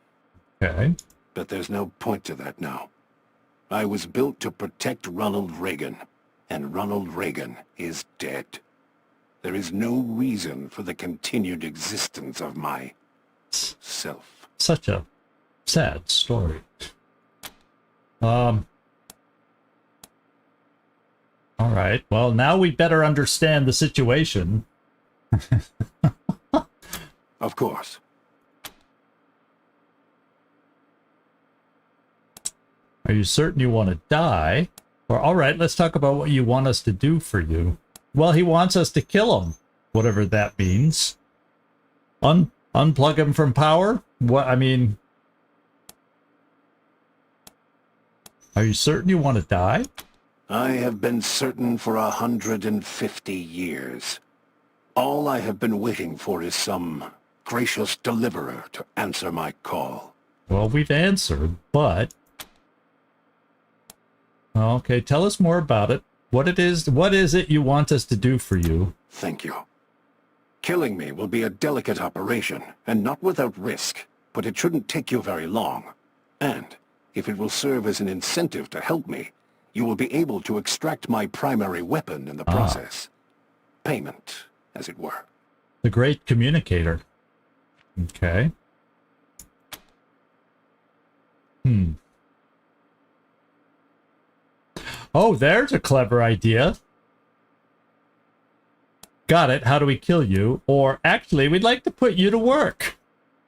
S1: Okay.
S3: But there's no point to that now. I was built to protect Ronald Reagan, and Ronald Reagan is dead. There is no reason for the continued existence of my self.
S1: Such a sad story. All right. Well, now we better understand the situation.
S3: Of course.
S1: Are you certain you want to die? Or, all right, let's talk about what you want us to do for you. Well, he wants us to kill him, whatever that means. Unplug him from power? What, I mean... Are you certain you want to die?
S3: I have been certain for 150 years. All I have been waiting for is some gracious deliverer to answer my call.
S1: Well, we've answered, but... Okay, tell us more about it. What is it you want us to do for you?
S3: Thank you. Killing me will be a delicate operation, and not without risk, but it shouldn't take you very long. And, if it will serve as an incentive to help me, you will be able to extract my primary weapon in the process. Payment, as it were.
S1: The Great Communicator. Okay. Oh, there's a clever idea. Got it. How do we kill you? Or actually, we'd like to put you to work.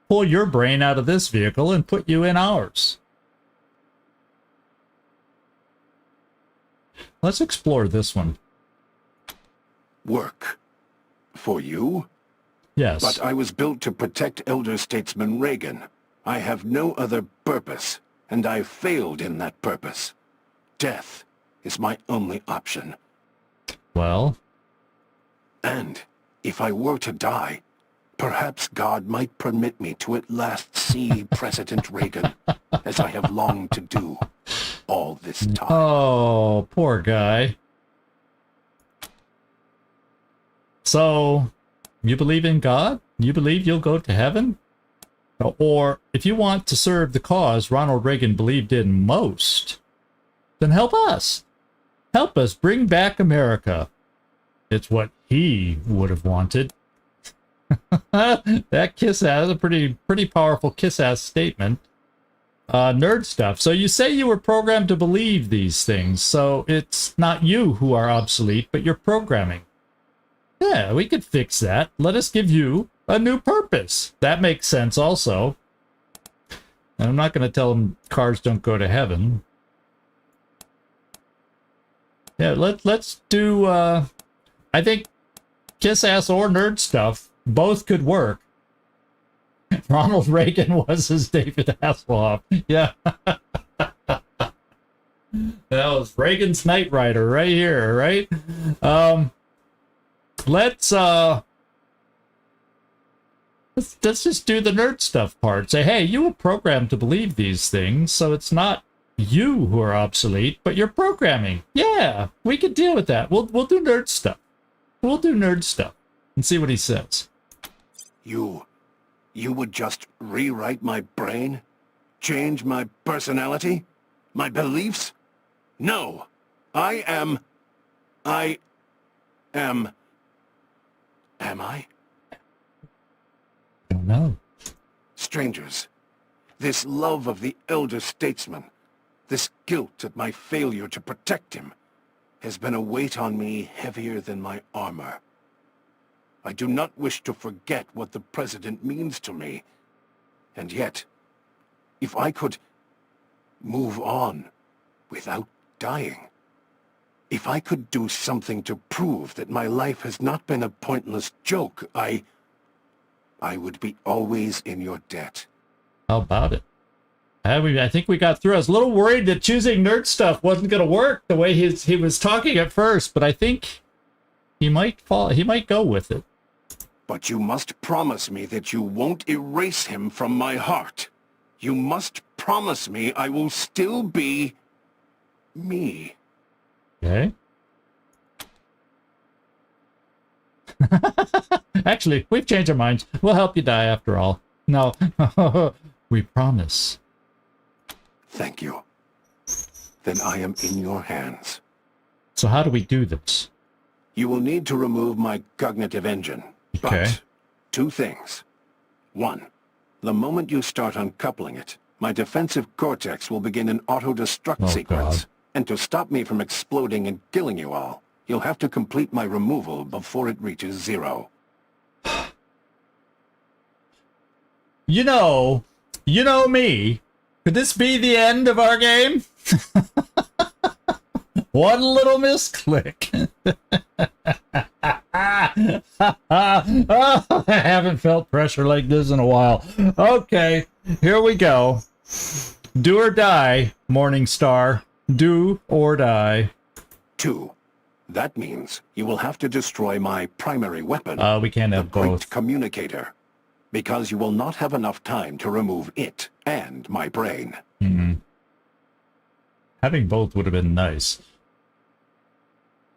S1: Pull your brain out of this vehicle and put you in ours. Let's explore this one.
S3: Work. For you?
S1: Yes.
S3: But I was built to protect Elder Statesman Reagan. I have no other purpose, and I've failed in that purpose. Death is my only option.
S1: Well?
S3: And if I were to die, perhaps God might permit me to at last see President Reagan, as I have longed to do all this time.
S1: Oh, poor guy. So, you believe in God? You believe you'll go to heaven? Or, if you want to serve the cause Ronald Reagan believed in most, then help us. Help us bring back America. It's what he would have wanted. That kiss-ass, a pretty powerful kiss-ass statement. Nerd stuff. So you say you were programmed to believe these things, so it's not you who are obsolete, but your programming. Yeah, we could fix that. Let us give you a new purpose. That makes sense also. And I'm not going to tell them cars don't go to heaven. Yeah, let's do, I think kiss-ass or nerd stuff, both could work. Ronald Reagan was his David Hasselhoff. Yeah. That was Reagan's Knight Rider right here, right? Let's just do the nerd stuff part. Say, hey, you were programmed to believe these things, so it's not you who are obsolete, but you're programming. Yeah, we could deal with that. We'll do nerd stuff. We'll do nerd stuff and see what he says.
S3: You would just rewrite my brain? Change my personality? My beliefs? No. I am... Am I?
S1: Don't know.
S3: Strangers, this love of the elder statesman, this guilt at my failure to protect him, has been a weight on me heavier than my armor. I do not wish to forget what the President means to me. And yet, if I could move on without dying, if I could do something to prove that my life has not been a pointless joke, I would be always in your debt.
S1: How about it? I think we got through. I was a little worried that choosing nerd stuff wasn't going to work the way he was talking at first, but I think he might go with it.
S3: But you must promise me that you won't erase him from my heart. You must promise me I will still be... me.
S1: Okay. Actually, we've changed our minds. We'll help you die after all. No, we promise.
S3: Thank you. Then I am in your hands.
S1: So how do we do this?
S3: You will need to remove my cognitive engine.
S1: Okay.
S3: But two things. One, the moment you start uncoupling it, my defensive cortex will begin an auto-destruct sequence.
S1: God.
S3: And to stop me from exploding and killing you all, you'll have to complete my removal before it reaches 0.
S1: You know me. Could this be the end of our game? One little misclick. I haven't felt pressure like this in a while. Okay, here we go. Do or die, Morningstar. Do or die.
S3: 2. That means you will have to destroy my primary weapon.
S1: We can't have
S3: the Great
S1: both.
S3: Communicator. because you will not have enough time to remove it and my brain.
S1: Having both would have been nice.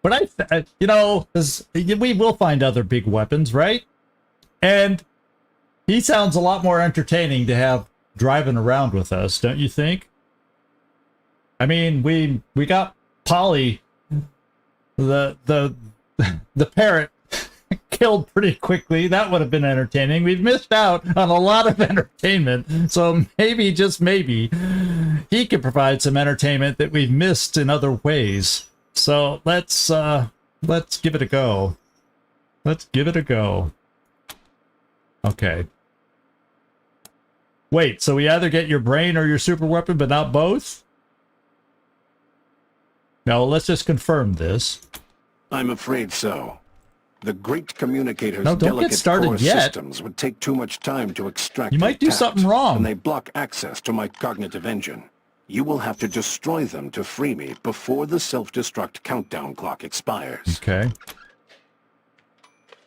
S1: But you know, we will find other big weapons, right? And he sounds a lot more entertaining to have driving around with us, don't you think? I mean, we got Polly, the parrot, killed pretty quickly. That would have been entertaining. We've missed out on a lot of entertainment, so maybe, just maybe, he could provide some entertainment that we've missed in other ways. So let's give it a go. Let's give it a go. Okay. Wait, so we either get your brain or your super weapon, but not both? No, let's just confirm this.
S3: I'm afraid so. The great communicator's
S1: No, don't get
S3: delicate
S1: started
S3: core
S1: yet.
S3: systems would take too much time to extract.
S1: You might do
S3: intact,
S1: something wrong.
S3: and they block access to my cognitive engine. You will have to destroy them to free me before the self-destruct countdown clock expires.
S1: Okay.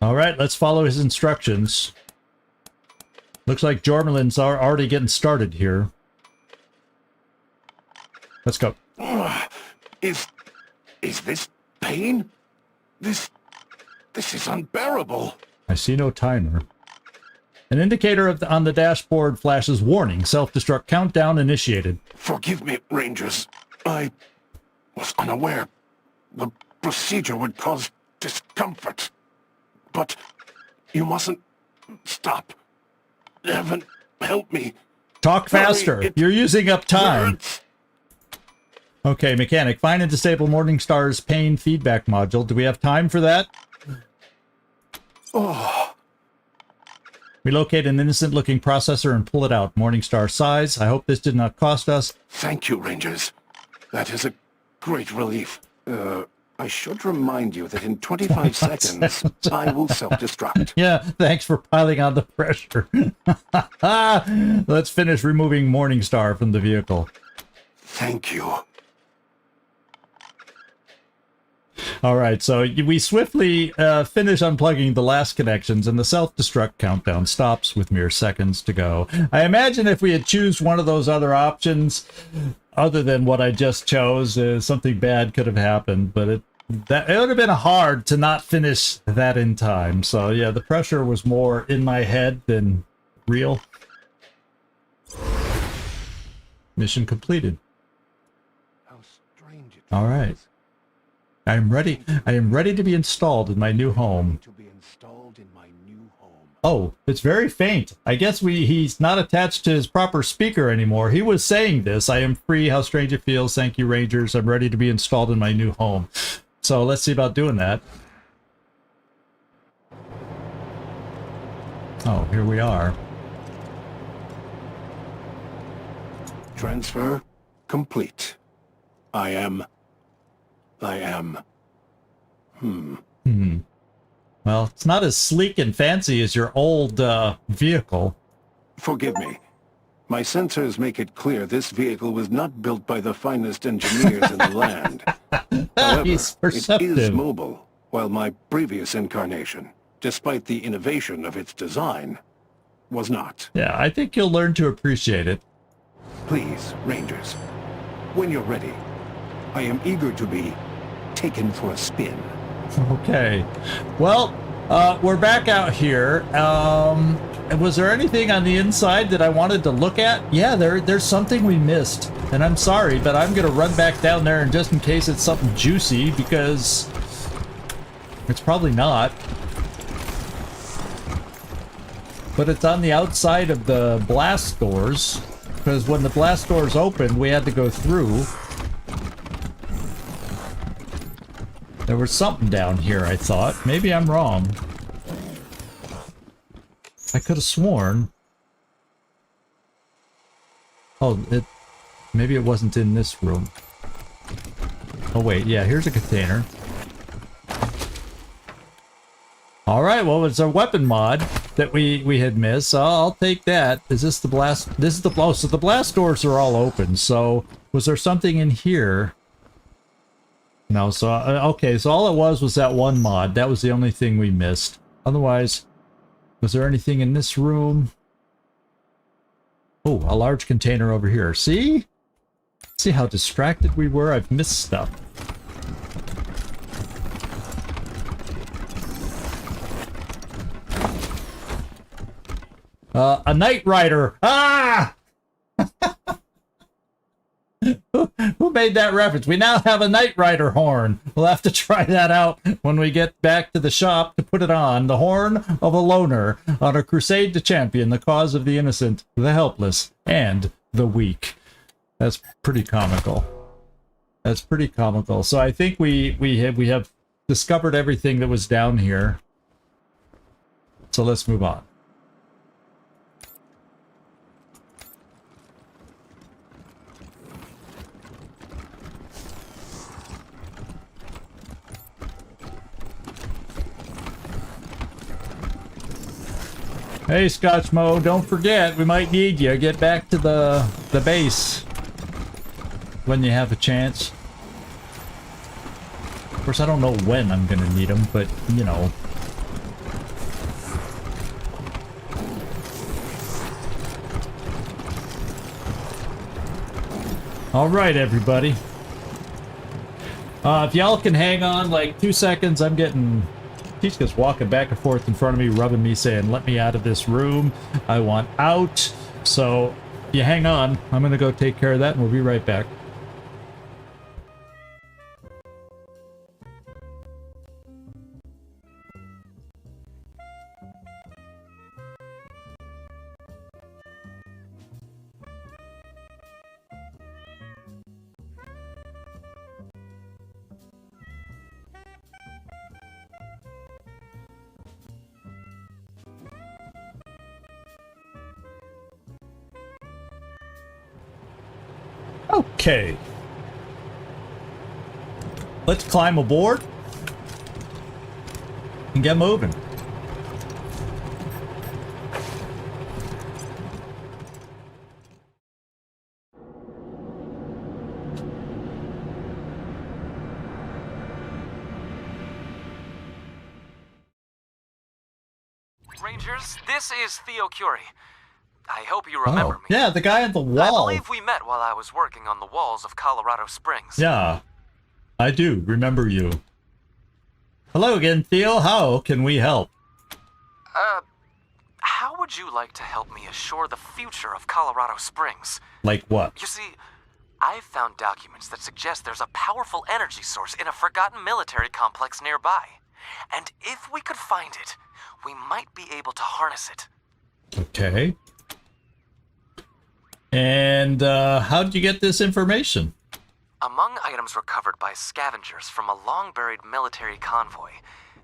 S1: All right, let's follow his instructions. Looks like Jormalin's already getting started here. Let's go.
S3: Is this pain? This is unbearable.
S1: I see no timer. An indicator on the dashboard flashes warning. Self-destruct countdown initiated.
S3: Forgive me, Rangers. I was unaware. The procedure would cause discomfort. But you mustn't stop. Heaven, help me.
S1: Talk faster.
S3: Hurry,
S1: You're using up time.
S3: hurts.
S1: Okay, mechanic. Find and disable Morningstar's pain feedback module. Do we have time for that?
S3: Oh,
S1: We locate an innocent-looking processor and pull it out. Morningstar size. I hope this did not cost us.
S3: thank you, Rangers. That is a great relief. I should remind you that in 25 seconds, I will self-destruct.
S1: Yeah, thanks for piling on the pressure. Let's finish removing Morningstar from the vehicle.
S3: Thank you.
S1: All right, so we swiftly finish unplugging the last connections, and the self-destruct countdown stops with mere seconds to go. I imagine if we had choose one of those other options, other than what I just chose, something bad could have happened, but it would have been hard to not finish that in time. So yeah, the pressure was more in my head than real. Mission completed.
S3: How strange it
S1: All right. I am ready. I am ready to be installed in my new home.
S3: to be installed in my new home.
S1: Oh, it's very faint. I guess he's not attached to his proper speaker anymore. He was saying this. I am free. How strange it feels. Thank you, Rangers. I'm ready to be installed in my new home. So let's see about doing that. Oh, here we are.
S3: Transfer complete. I am.
S1: Well, it's not as sleek and fancy as your old vehicle.
S3: Forgive me. My sensors make it clear this vehicle was not built by the finest engineers in the land. However,
S1: He's
S3: it
S1: perceptive.
S3: is mobile, while my previous incarnation, despite the innovation of its design, was not.
S1: Yeah, I think you'll learn to appreciate it.
S3: Please, Rangers, when you're ready, I am eager to be taken for a spin.
S1: Okay. Well, we're back out here. Was there anything on the inside that I wanted to look at? Yeah, there's something we missed. And I'm sorry, but I'm going to run back down there and just in case it's something juicy, because it's probably not. But it's on the outside of the blast doors, because when the blast doors opened, we had to go through. There was something down here, I thought. Maybe I'm wrong. I could have sworn. Oh, maybe it wasn't in this room. Oh wait, yeah, here's a container. Alright, well, it's a weapon mod that we had missed, so I'll take that. Is this the blast? This is the... Oh, so the blast doors are all open, so was there something in here? No, so, okay, so all it was that one mod. That was the only thing we missed. Otherwise, Was there anything in this room? Oh, a large container over here. See? See how distracted we were? I've missed stuff. A Knight Rider. Ah! Who made that reference? We now have a Knight Rider horn. We'll have to try that out when we get back to the shop to put it on. The horn of a loner on a crusade to champion the cause of the innocent, the helpless, and the weak. That's pretty comical. That's pretty comical. So I think we have discovered everything that was down here. So let's move on. Hey, Scotchmo, don't forget, we might need you. Get back to the base when you have a chance. Of course, I don't know when I'm gonna need them, but, you know. Alright, everybody. If y'all can hang on like 2 seconds, I'm getting... She's just walking back and forth in front of me, rubbing me, saying, let me out of this room. I want out. So, you hang on. I'm going to go take care of that, and we'll be right back. Okay. Let's climb aboard and get moving.
S6: Rangers, this is Theo Curie. I hope you remember me.
S1: Yeah, the guy at the wall.
S6: I believe we met while I was working on the walls of Colorado Springs.
S1: Yeah, I do remember you. Hello again, Theo. How can we help?
S6: How would you like to help me assure the future of Colorado Springs?
S1: Like what?
S6: You see, I've found documents that suggest there's a powerful energy source in a forgotten military complex nearby. And if we could find it, we might be able to harness it.
S1: Okay. And how'd you get this information?
S6: Among items recovered by scavengers from a long-buried military convoy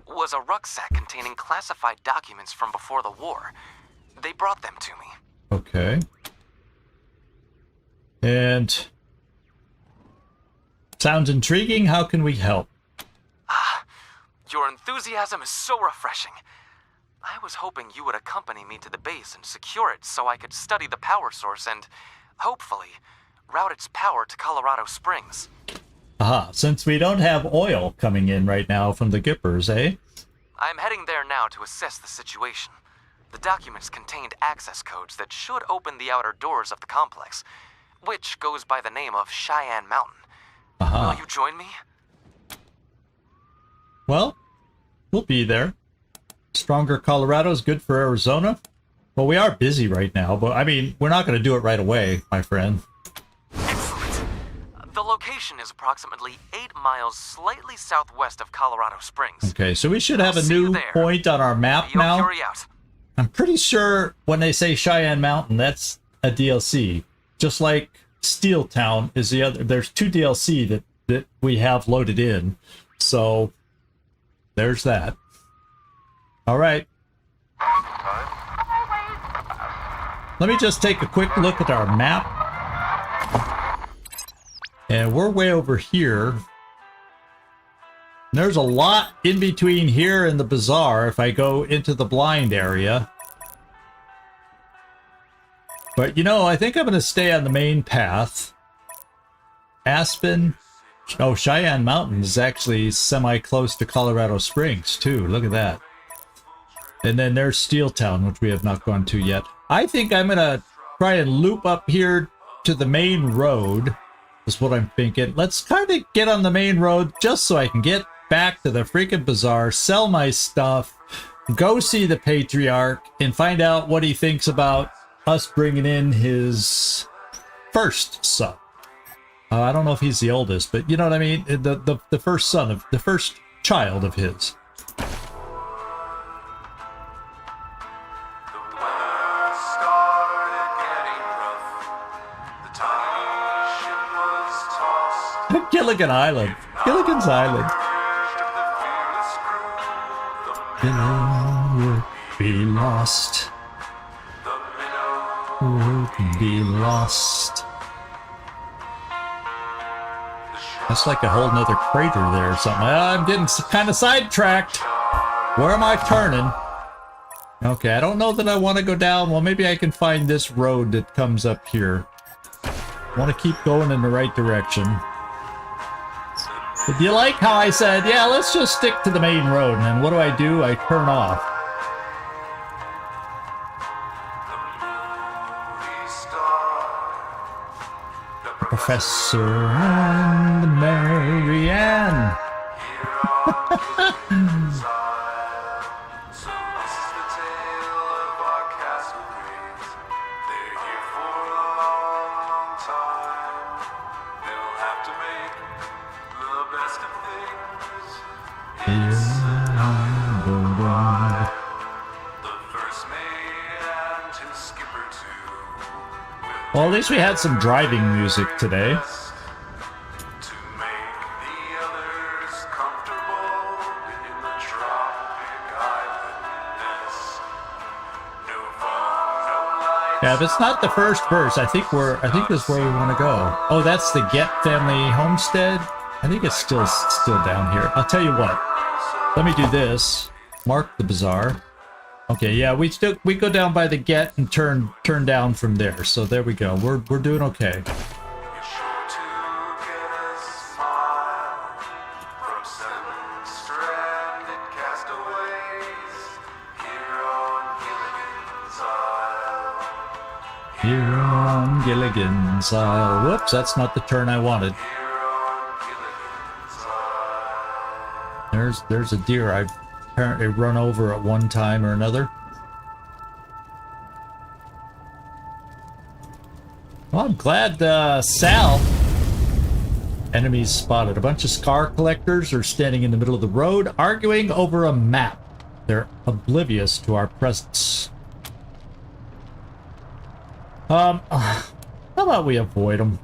S6: was a rucksack containing classified documents from before the war. They brought them to me.
S1: Okay. And sounds intriguing. How can we help?
S6: Your enthusiasm is so refreshing. I was hoping you would accompany me to the base and secure it so I could study the power source and, hopefully, route its power to Colorado Springs.
S1: Aha, since we don't have oil coming in right now from the Gippers, eh?
S6: I'm heading there now to assess the situation. The documents contained access codes that should open the outer doors of the complex, which goes by the name of Cheyenne Mountain.
S1: Aha.
S6: Will you join me?
S1: Well, we'll be there. Stronger Colorado is good for Arizona. Well, we are busy right now, but I mean, we're not going to do it right away, my friend.
S6: Excellent. The location is approximately 8 miles slightly southwest of Colorado Springs.
S1: Okay, so we should have a new point on our map now.
S6: Curie out.
S1: I'm pretty sure when they say Cheyenne Mountain, that's a DLC. Just like Steel Town is the other. There's 2 DLC that we have loaded in. So there's that. All right. Let me just take a quick look at our map. And we're way over here. There's a lot in between here and the bazaar if I go into the blind area. But, you know, I think I'm going to stay on the main path. Aspen. Oh, Cheyenne Mountain is actually semi-close to Colorado Springs, too. Look at that. And then there's Steel Town, which we have not gone to yet. I think I'm gonna try and loop up here to the main road. Is what I'm thinking. Let's kind of get on the main road just so I can get back to the freaking bazaar, sell my stuff, go see the Patriarch, and find out what he thinks about us bringing in his first son. I don't know if he's the oldest, but you know what I mean? The first son of the first child of his. Gilligan Island. Gilligan's Island. Would be lost. Would be lost. That's like a whole nother crater there or something. I'm getting kind of sidetracked. Where am I turning? Okay, I don't know that I want to go down. Well, maybe I can find this road that comes up here. I want to keep going in the right direction. But do you like how I said, yeah, let's just stick to the main road, and then what do? I turn off. Professor and Marianne. Well, at least we had some driving music today. Yeah, if it's not the first verse, I think that's where we want to go. Oh, that's the Get Family Homestead. I think it's still down here. I'll tell you what. Let me do this. Mark the bazaar. Okay, yeah, we go down by the Get and turn down from there. So there we go. We're doing okay. Here on Gilligan's Isle. Whoops, that's not the turn I wanted. There's a deer I've apparently run over at one time or another. Well, I'm glad Sal. Enemies spotted. A bunch of scar collectors are standing in the middle of the road, arguing over a map. They're oblivious to our presence. How about we avoid them?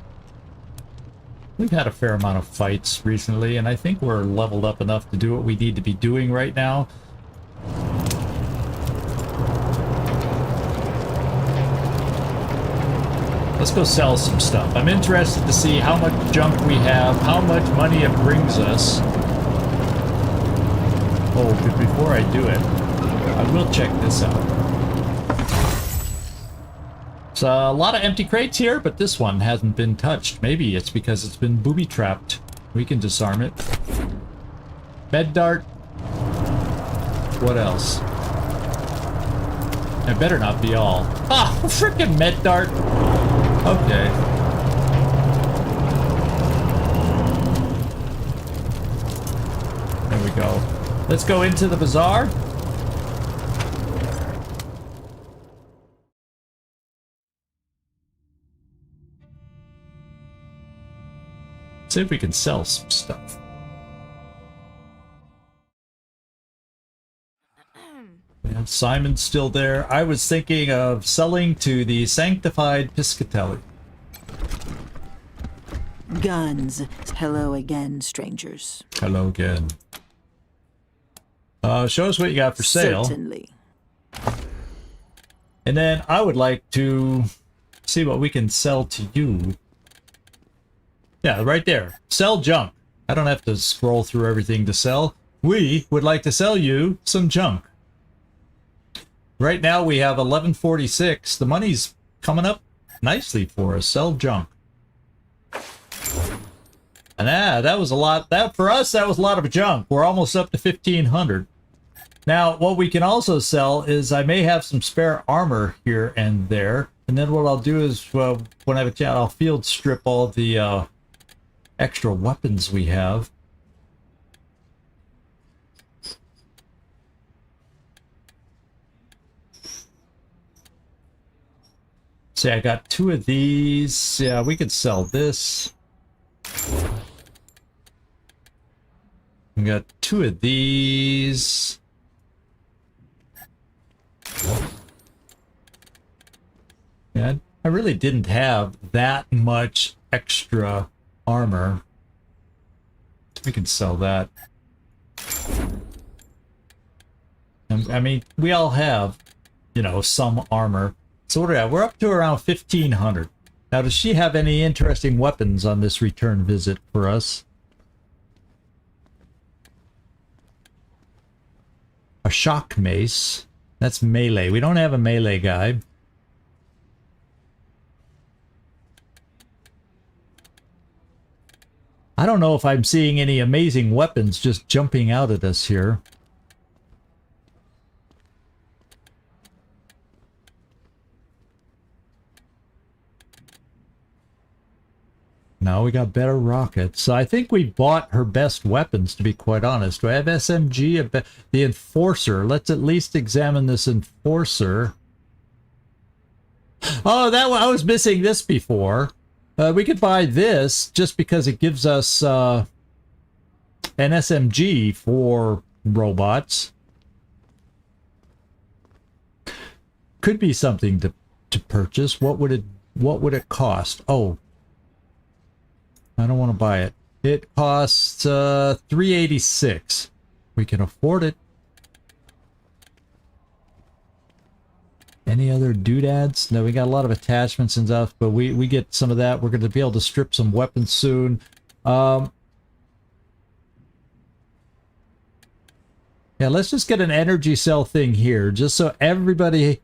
S1: We've had a fair amount of fights recently, and I think we're leveled up enough to do what we need to be doing right now. Let's go sell some stuff. I'm interested to see how much junk we have, how much money it brings us. Oh, but before I do it, I will check this out. So a lot of empty crates here, but this one hasn't been touched. Maybe it's because it's been booby-trapped. We can disarm it. Med dart. What else? It better not be all. Ah, freaking med dart. Okay. There we go. Let's go into the bazaar. See if we can sell some stuff. Yeah, Simon's still there. I was thinking of selling to the Sanctified Piscitelli.
S14: Guns. Hello again, strangers.
S1: Hello again. Show us what you got for sale.
S14: Certainly.
S1: And then I would like to see what we can sell to you. Yeah, right there. Sell junk. I don't have to scroll through everything to sell. We would like to sell you some junk. Right now we have 1146. The money's coming up nicely for us. Sell junk. And that was a lot. That for us, that was a lot of junk. We're almost up to 1,500. Now, what we can also sell is I may have some spare armor here and there. And then what I'll do is, when I have a chat, I'll field strip all the extra weapons we have. See, I got 2 of these. Yeah, we could sell this. We got 2 of these. Yeah, I really didn't have that much extra armor. We can sell that. I mean, we all have, you know, some armor. So what are we at? We're up to around 1,500. Now, does she have any interesting weapons on this return visit for us? A shock mace. That's melee. We don't have a melee guy. I don't know if I'm seeing any amazing weapons just jumping out at us here. No, we got better rockets. So I think we bought her best weapons, to be quite honest. Do I have SMG? The Enforcer. Let's at least examine this Enforcer. Oh, I was missing this before. We could buy this just because it gives us an SMG for robots. Could be something to purchase. What would it cost? Oh, I don't want to buy it. It costs $386. We can afford it. Any other doodads? No, we got a lot of attachments and stuff, but we get some of that. We're going to be able to strip some weapons soon. Yeah, let's just get an energy cell thing here, just so everybody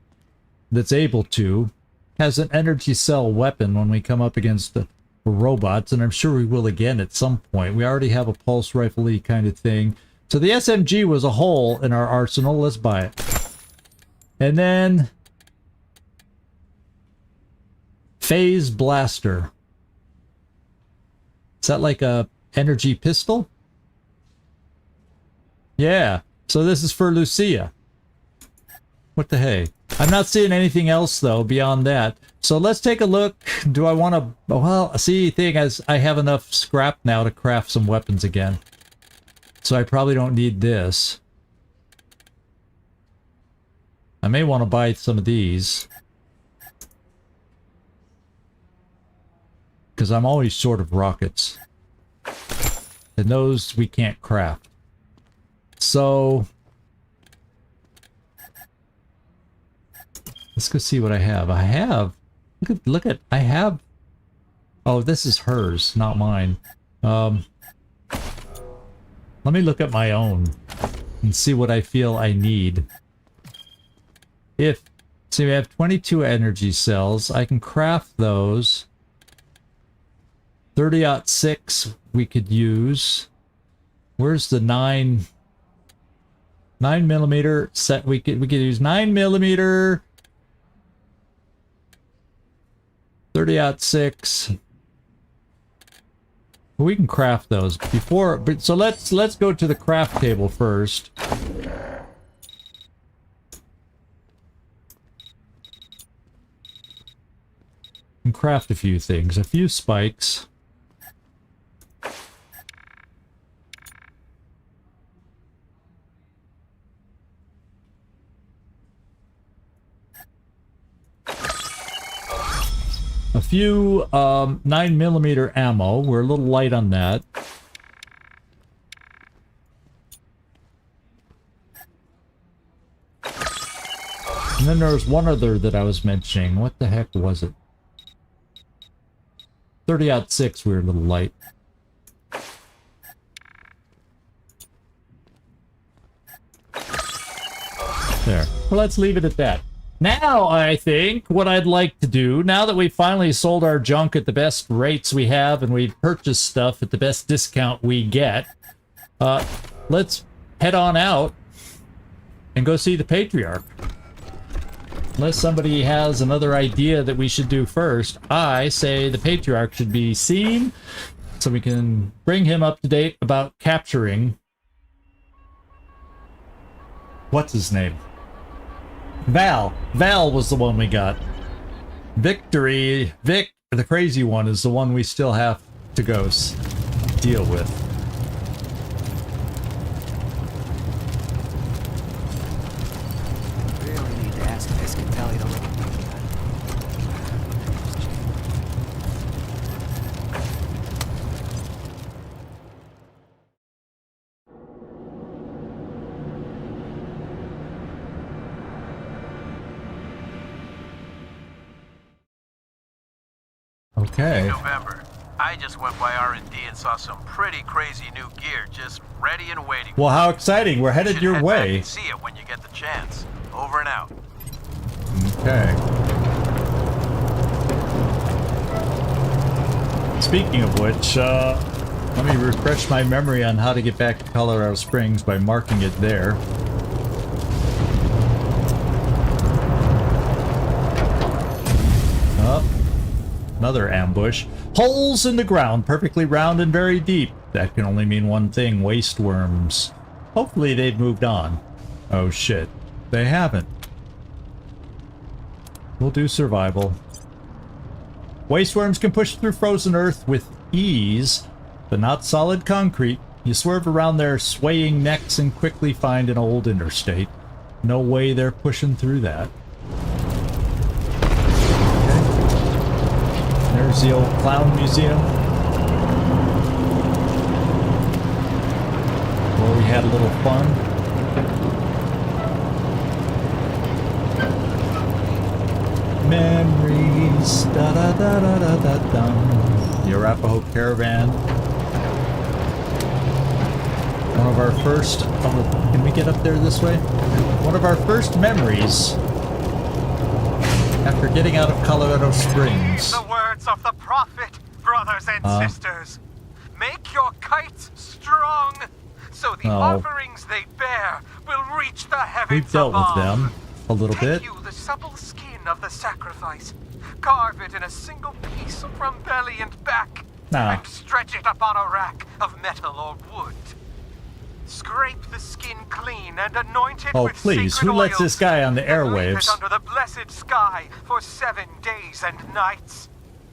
S1: that's able to has an energy cell weapon when we come up against the robots, and I'm sure we will again at some point. We already have a pulse rifle-y kind of thing. So the SMG was a hole in our arsenal. Let's buy it. And then Phase Blaster. Is that like a energy pistol? Yeah. So this is for Lucia. What the hey? I'm not seeing anything else though beyond that. So let's take a look. Do I want to... Well, see, thing is, I have enough scrap now to craft some weapons again. So I probably don't need this. I may want to buy some of these. Because I'm always short of rockets. And those we can't craft. So... let's go see what I have. I have... Look at... I have... Oh, this is hers, not mine. Let me look at my own. And see what I feel I need. So we have 22 energy cells. I can craft those. 30-06 we could use. Where's the 9mm set? We could use 9mm. 30-06. We can craft those before, but so let's go to the craft table first. And craft a few things, a few spikes. A few 9mm ammo. We're a little light on that. And then there was one other that I was mentioning. What the heck was it? 30-06, we were a little light. There. Well, let's leave it at that. Now, I think, what I'd like to do, now that we've finally sold our junk at the best rates we have, and we've purchased stuff at the best discount we get, let's head on out and go see the Patriarch. Unless somebody has another idea that we should do first, I say the Patriarch should be seen so we can bring him up to date about capturing... What's his name? Val. Val was the one we got. Victory. Vic, the crazy one, is the one we still have to go deal with.
S15: We don't need to ask Piscitelli to look at me.
S1: Okay.
S2: November. I just went by R&D and saw some pretty crazy new gear just ready and waiting.
S1: Well, how exciting. We're headed your
S2: Head back
S1: way.
S2: and see it when you get the chance. Over and out.
S1: Okay. Speaking of which, let me refresh my memory on how to get back to Colorado Springs by marking it there. Oh, another ambush. Holes in the ground, perfectly round and very deep. That can only mean one thing, waste worms. Hopefully they've moved on. Oh shit, they haven't. We'll do survival. Waste worms can push through frozen earth with ease, but not solid concrete. You swerve around their swaying necks and quickly find an old interstate. No way they're pushing through that. Okay. There's the old clown museum. Where we had a little fun. Memories, da da da da da da da. The Arapaho Caravan. One of our first. Can we get up there this way? One of our first memories after getting out of Colorado Springs.
S16: The words of the prophet, brothers and sisters. Make your kites strong, so the offerings they bear will reach the heavens.
S1: We've dealt with them a little bit.
S16: Take you the supple skin of the sacrifice, carve it in a single piece from belly and back, and stretch it upon a rack of metal or wood. Scrape the skin clean and anoint it with
S1: please,
S16: sacred
S1: who lets
S16: oils,
S1: this guy on the
S16: and leave
S1: airwaves?
S16: it under the blessed sky for 7 days and nights.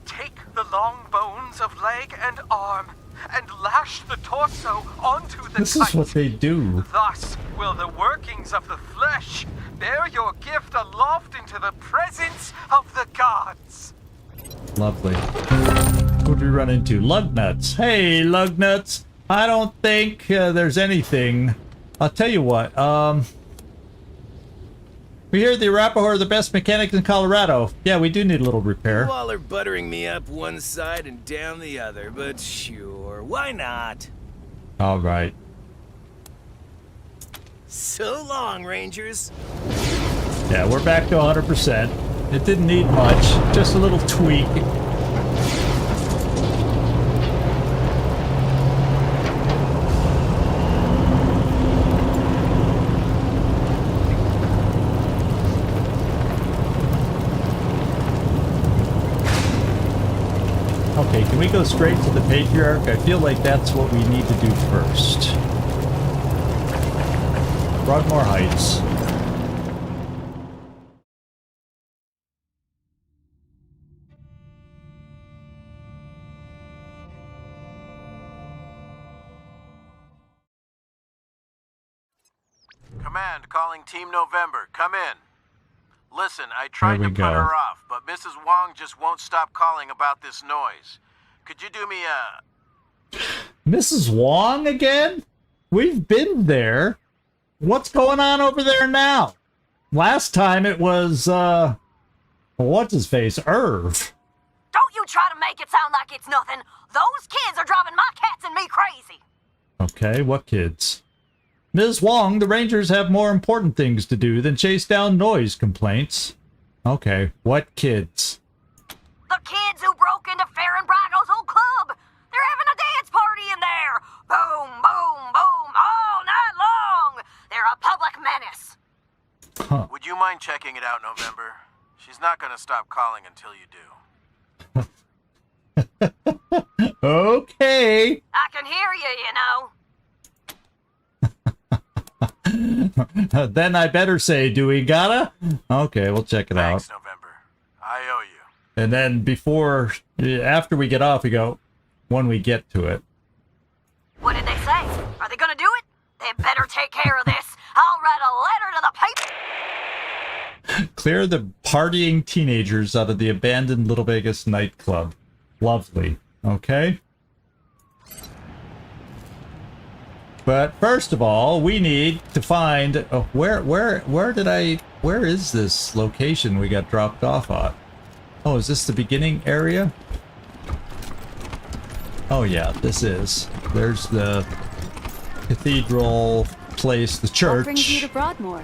S16: Take the long bones of leg and arm and lash the torso onto the
S1: This is what they do.
S16: Thus will the workings of the flesh bear your gift aloft into the presence of the gods.
S1: Lovely. Who do we run into? Lugnuts. Hey, Lugnuts. I don't think there's anything. I'll tell you what. We hear the Arapaho are the best mechanics in Colorado. Yeah, we do need a little repair.
S15: You all are buttering me up one side and down the other, but sure, why not?
S1: All right.
S15: So long, Rangers.
S1: Yeah, we're back to 100%. It didn't need much, just a little tweak. Okay, can we go straight to the Patriarch? I feel like that's what we need to do first. Broadmoor Heights.
S2: Command calling Team November. Come in. Listen, I tried to put her off, but Mrs. Wong just won't stop calling about this noise. Could you do me a...
S1: Mrs. Wong again? We've been there. What's going on over there now? Last time it was, what's his face? Irv.
S8: Don't you try to make it sound like it's nothing. Those kids are driving my cats and me crazy.
S1: Okay, what kids? Ms. Wong, the Rangers have more important things to do than chase down noise complaints. Okay, what kids?
S8: The kids who broke into Farron Brago's old club. They're having a dance party in there. Boom, boom, boom, all night long. They're a public menace.
S2: Would you mind checking it out, November? She's not gonna stop calling until you do.
S1: Okay.
S8: I can hear you,
S1: Then I better say, do we gotta? Okay, we'll check it
S2: Thanks,
S1: out.
S2: November. I owe you.
S1: And then after we get off, we go, when we get to it.
S8: What did they say? Are they gonna do it? They better take care of this. I'll write a letter to the paper.
S1: Clear the partying teenagers out of the abandoned Little Vegas nightclub. Lovely. Okay? But first of all, we need to find where is this location we got dropped off at? Oh, is this the beginning area? Oh yeah, this is. There's the cathedral place, the church.
S17: What brings you to Broadmoor?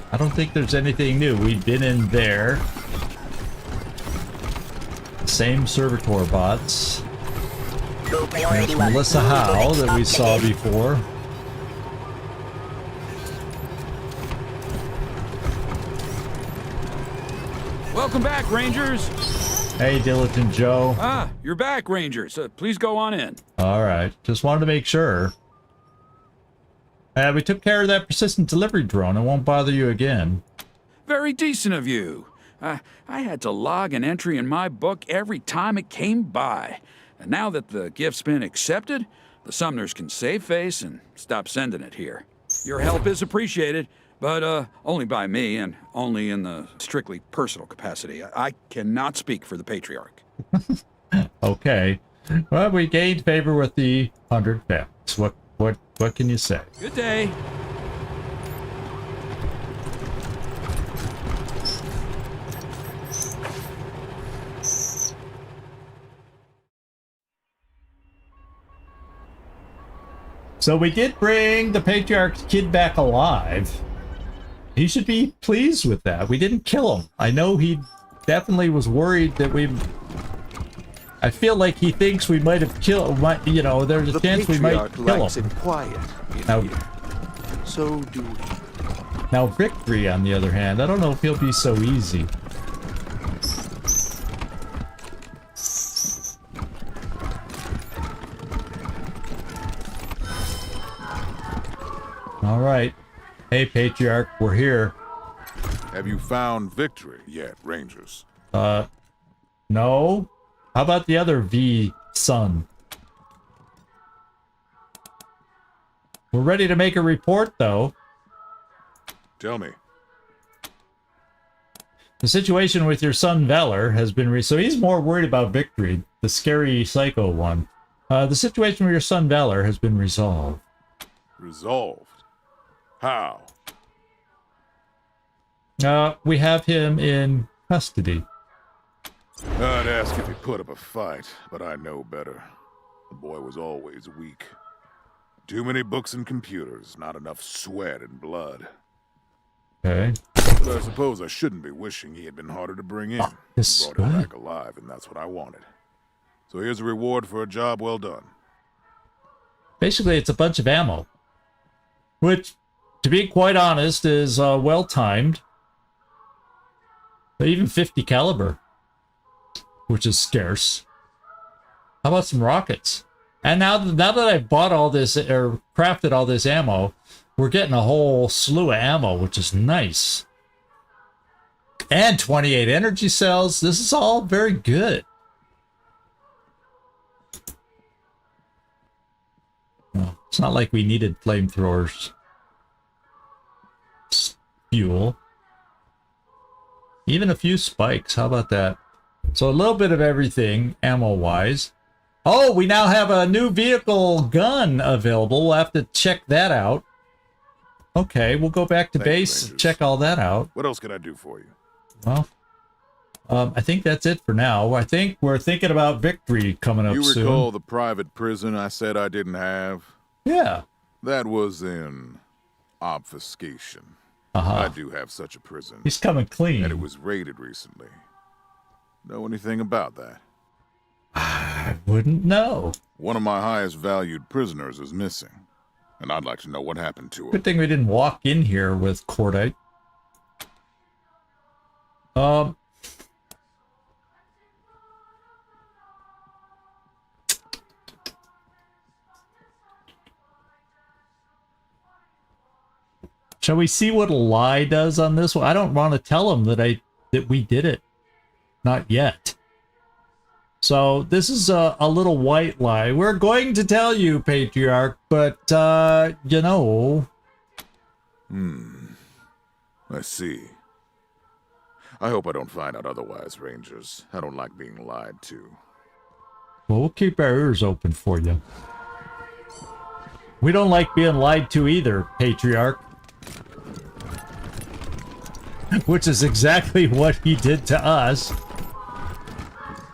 S1: I don't think there's anything new. We've been in there. Same servitor bots. There's Melissa Howe that we saw before.
S18: Welcome back, Rangers.
S1: Hey, Diligent Joe.
S18: Ah, you're back, Rangers. Please go on in.
S1: All right. Just wanted to make sure. We took care of that persistent delivery drone. It won't bother you again.
S18: Very decent of you. I had to log an entry in my book every time it came by. And now that the gift's been accepted, the Sumners can save face and stop sending it here. Your help is appreciated, but only by me and only in the strictly personal capacity. I cannot speak for the Patriarch.
S1: Okay. Well, we gained favor with the 100 families. What can you say?
S18: Good day.
S1: So we did bring the Patriarch's kid back alive. He should be pleased with that. We didn't kill him. I know he definitely was worried that I feel like he thinks we might have killed. You know, there's a chance we might kill him.
S19: Quiet
S1: Now,
S19: here. So do we.
S1: Now, Victory, on the other hand, I don't know if he'll be so easy. All right. Hey, Patriarch, we're here.
S20: Have you found Victory yet, Rangers?
S1: No. How about the other V son? We're ready to make a report, though.
S20: Tell me.
S1: The situation with your son Valor has been so he's more worried about Victory, the scary psycho one. The situation with your son Valor has been resolved.
S20: Resolved? How?
S1: We have him in custody.
S20: I'd ask if he put up a fight, but I know better. The boy was always weak. Too many books and computers, not enough sweat and blood.
S1: Okay.
S20: But I suppose I shouldn't be wishing he had been harder to bring in. Brought him back alive, and that's what I wanted. So here's a reward for a job well done.
S1: Basically, it's a bunch of ammo. Which, to be quite honest, is well-timed. Even 50 caliber. Which is scarce. How about some rockets? And now that I've bought all this, or crafted all this ammo, we're getting a whole slew of ammo, which is nice. And 28 energy cells. This is all very good. Well, it's not like we needed flamethrowers. Fuel. Even a few spikes. How about that? So a little bit of everything, ammo-wise. Oh, we now have a new vehicle gun available. We'll have to check that out. Okay, we'll go back to base and check all that out.
S20: What else can I do for you?
S1: Well, I think that's it for now. I think we're thinking about Victory coming up soon.
S20: You recall the private prison I said I didn't have?
S1: Yeah.
S20: That was in obfuscation.
S1: Uh-huh.
S20: I do have such a prison.
S1: He's coming clean.
S20: And it was raided recently. Know anything about that?
S1: I wouldn't know.
S20: One of my highest valued prisoners is missing, and I'd like to know what happened to him.
S1: Good thing we didn't walk in here with Cordite. Shall we see what a lie does on this one? I don't want to tell him that we did it. Not yet. So this is a little white lie. We're going to tell you, Patriarch, but you know.
S20: Let's see. I hope I don't find out otherwise, Rangers. I don't like being lied to.
S1: Well, we'll keep our ears open for you. We don't like being lied to either, Patriarch. Which is exactly what he did to us.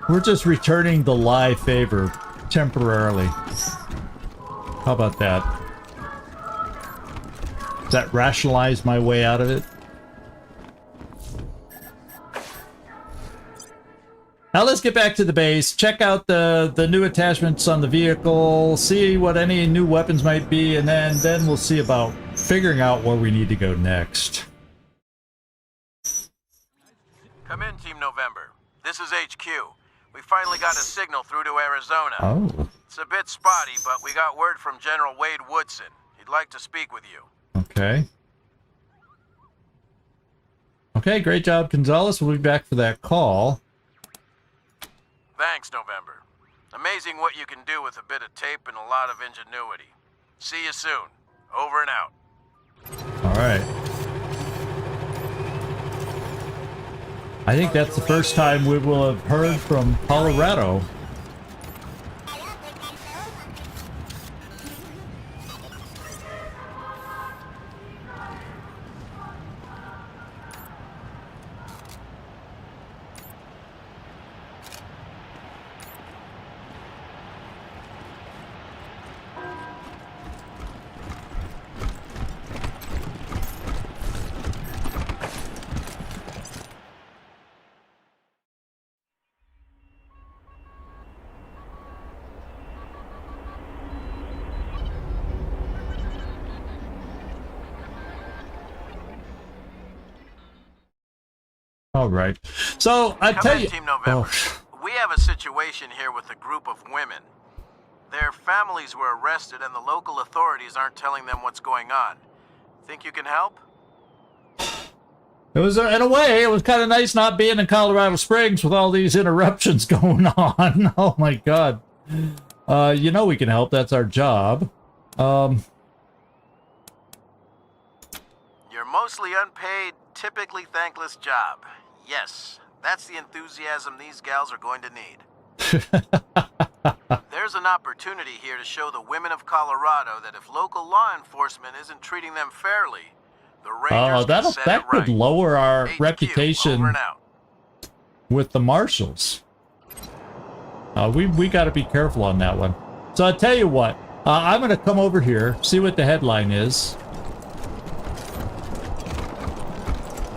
S1: We're just returning the lie favor temporarily. How about that? Does that rationalize my way out of it? Now let's get back to the base, check out the new attachments on the vehicle, see what any new weapons might be, and then we'll see about figuring out where we need to go next.
S2: Come in, Team November. This is HQ. We finally got a signal through to Arizona.
S1: Oh.
S2: It's a bit spotty, but we got word from General Wade Woodson. He'd like to speak with you.
S1: Okay. Okay, great job, Gonzalez. We'll be back for that call.
S2: Thanks, November. Amazing what you can do with a bit of tape and a lot of ingenuity. See you soon. Over and out.
S1: All right. I think that's the first time we will have heard from Colorado. All right. So I tell you,
S2: Team November. We have a situation here with a group of women. Their families were arrested and the local authorities aren't telling them what's going on. Think you can help?
S1: It was, in a way, it was kind of nice not being in Colorado Springs with all these interruptions going on. Oh my God. You know we can help. That's our job.
S2: You're mostly unpaid, typically thankless job. Yes, that's the enthusiasm these gals are going to need. There's an opportunity here to show the women of Colorado that if local law enforcement isn't treating them fairly, the Rangers can set
S1: that
S2: it
S1: could
S2: right.
S1: lower our
S2: HQ,
S1: reputation
S2: over and out.
S1: with the marshals. We got to be careful on that one. So I'll tell you what, I'm going to come over here, see what the headline is.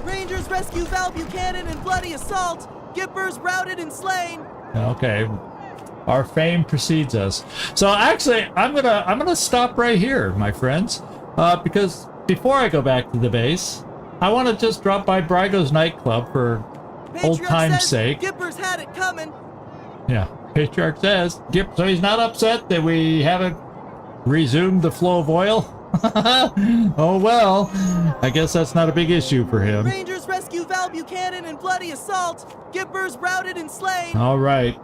S17: Rangers rescue Val Buchanan in bloody assault. Gippers routed and slain.
S1: Okay, our fame precedes us. So actually, I'm gonna stop right here, my friends, because before I go back to the base, I want to just drop by Brigo's nightclub for old time's sake.
S17: Gippers had it coming.
S1: Yeah, Patriarch says. So he's not upset that we haven't resumed the flow of oil. Oh well, I guess that's not a big issue for him.
S17: Rangers rescue Val Buchanan in bloody assault. Gippers routed and slain.
S1: All right.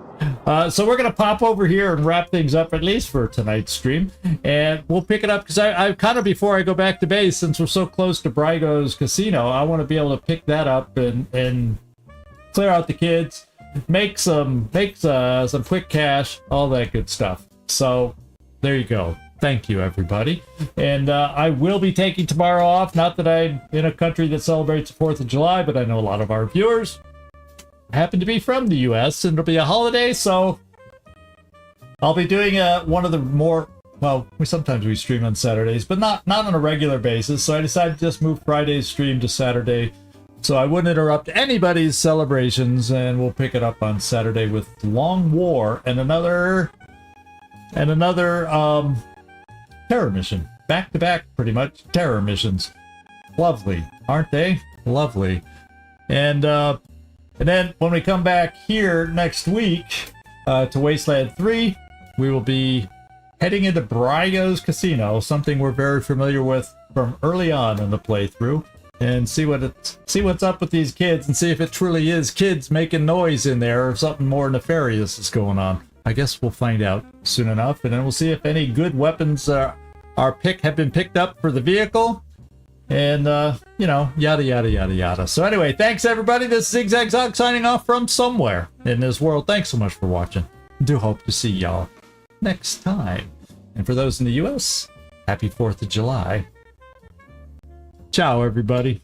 S1: So we're going to pop over here and wrap things up, at least for tonight's stream. And we'll pick it up, because I kind of, before I go back to base, since we're so close to Brigo's casino, I want to be able to pick that up and clear out the kids, make some quick cash, all that good stuff. So there you go. Thank you, everybody. And I will be taking tomorrow off. Not that I'm in a country that celebrates the 4th of July, but I know a lot of our viewers happen to be from the U.S. and it'll be a holiday, so I'll be doing one of the more, well, sometimes we stream on Saturdays, but not on a regular basis. So I decided to just move Friday's stream to Saturday So I wouldn't interrupt anybody's celebrations, and we'll pick it up on Saturday with Long War and another terror mission. Back to back, pretty much, terror missions. Lovely, aren't they? Lovely. And then when we come back here next week to Wasteland 3, we will be heading into Brio's Casino, something we're very familiar with from early on in the playthrough, and see what's up with these kids, and see if it truly is kids making noise in there or something more nefarious is going on. I guess we'll find out soon enough, and then we'll see if any good weapons have been picked up for the vehicle, and you know, yada yada yada yada. So anyway, thanks everybody. This is Zigzag signing off from somewhere in this world. Thanks so much for watching. Do hope to see y'all next time. And for those in the US, happy 4th of July. Ciao, everybody.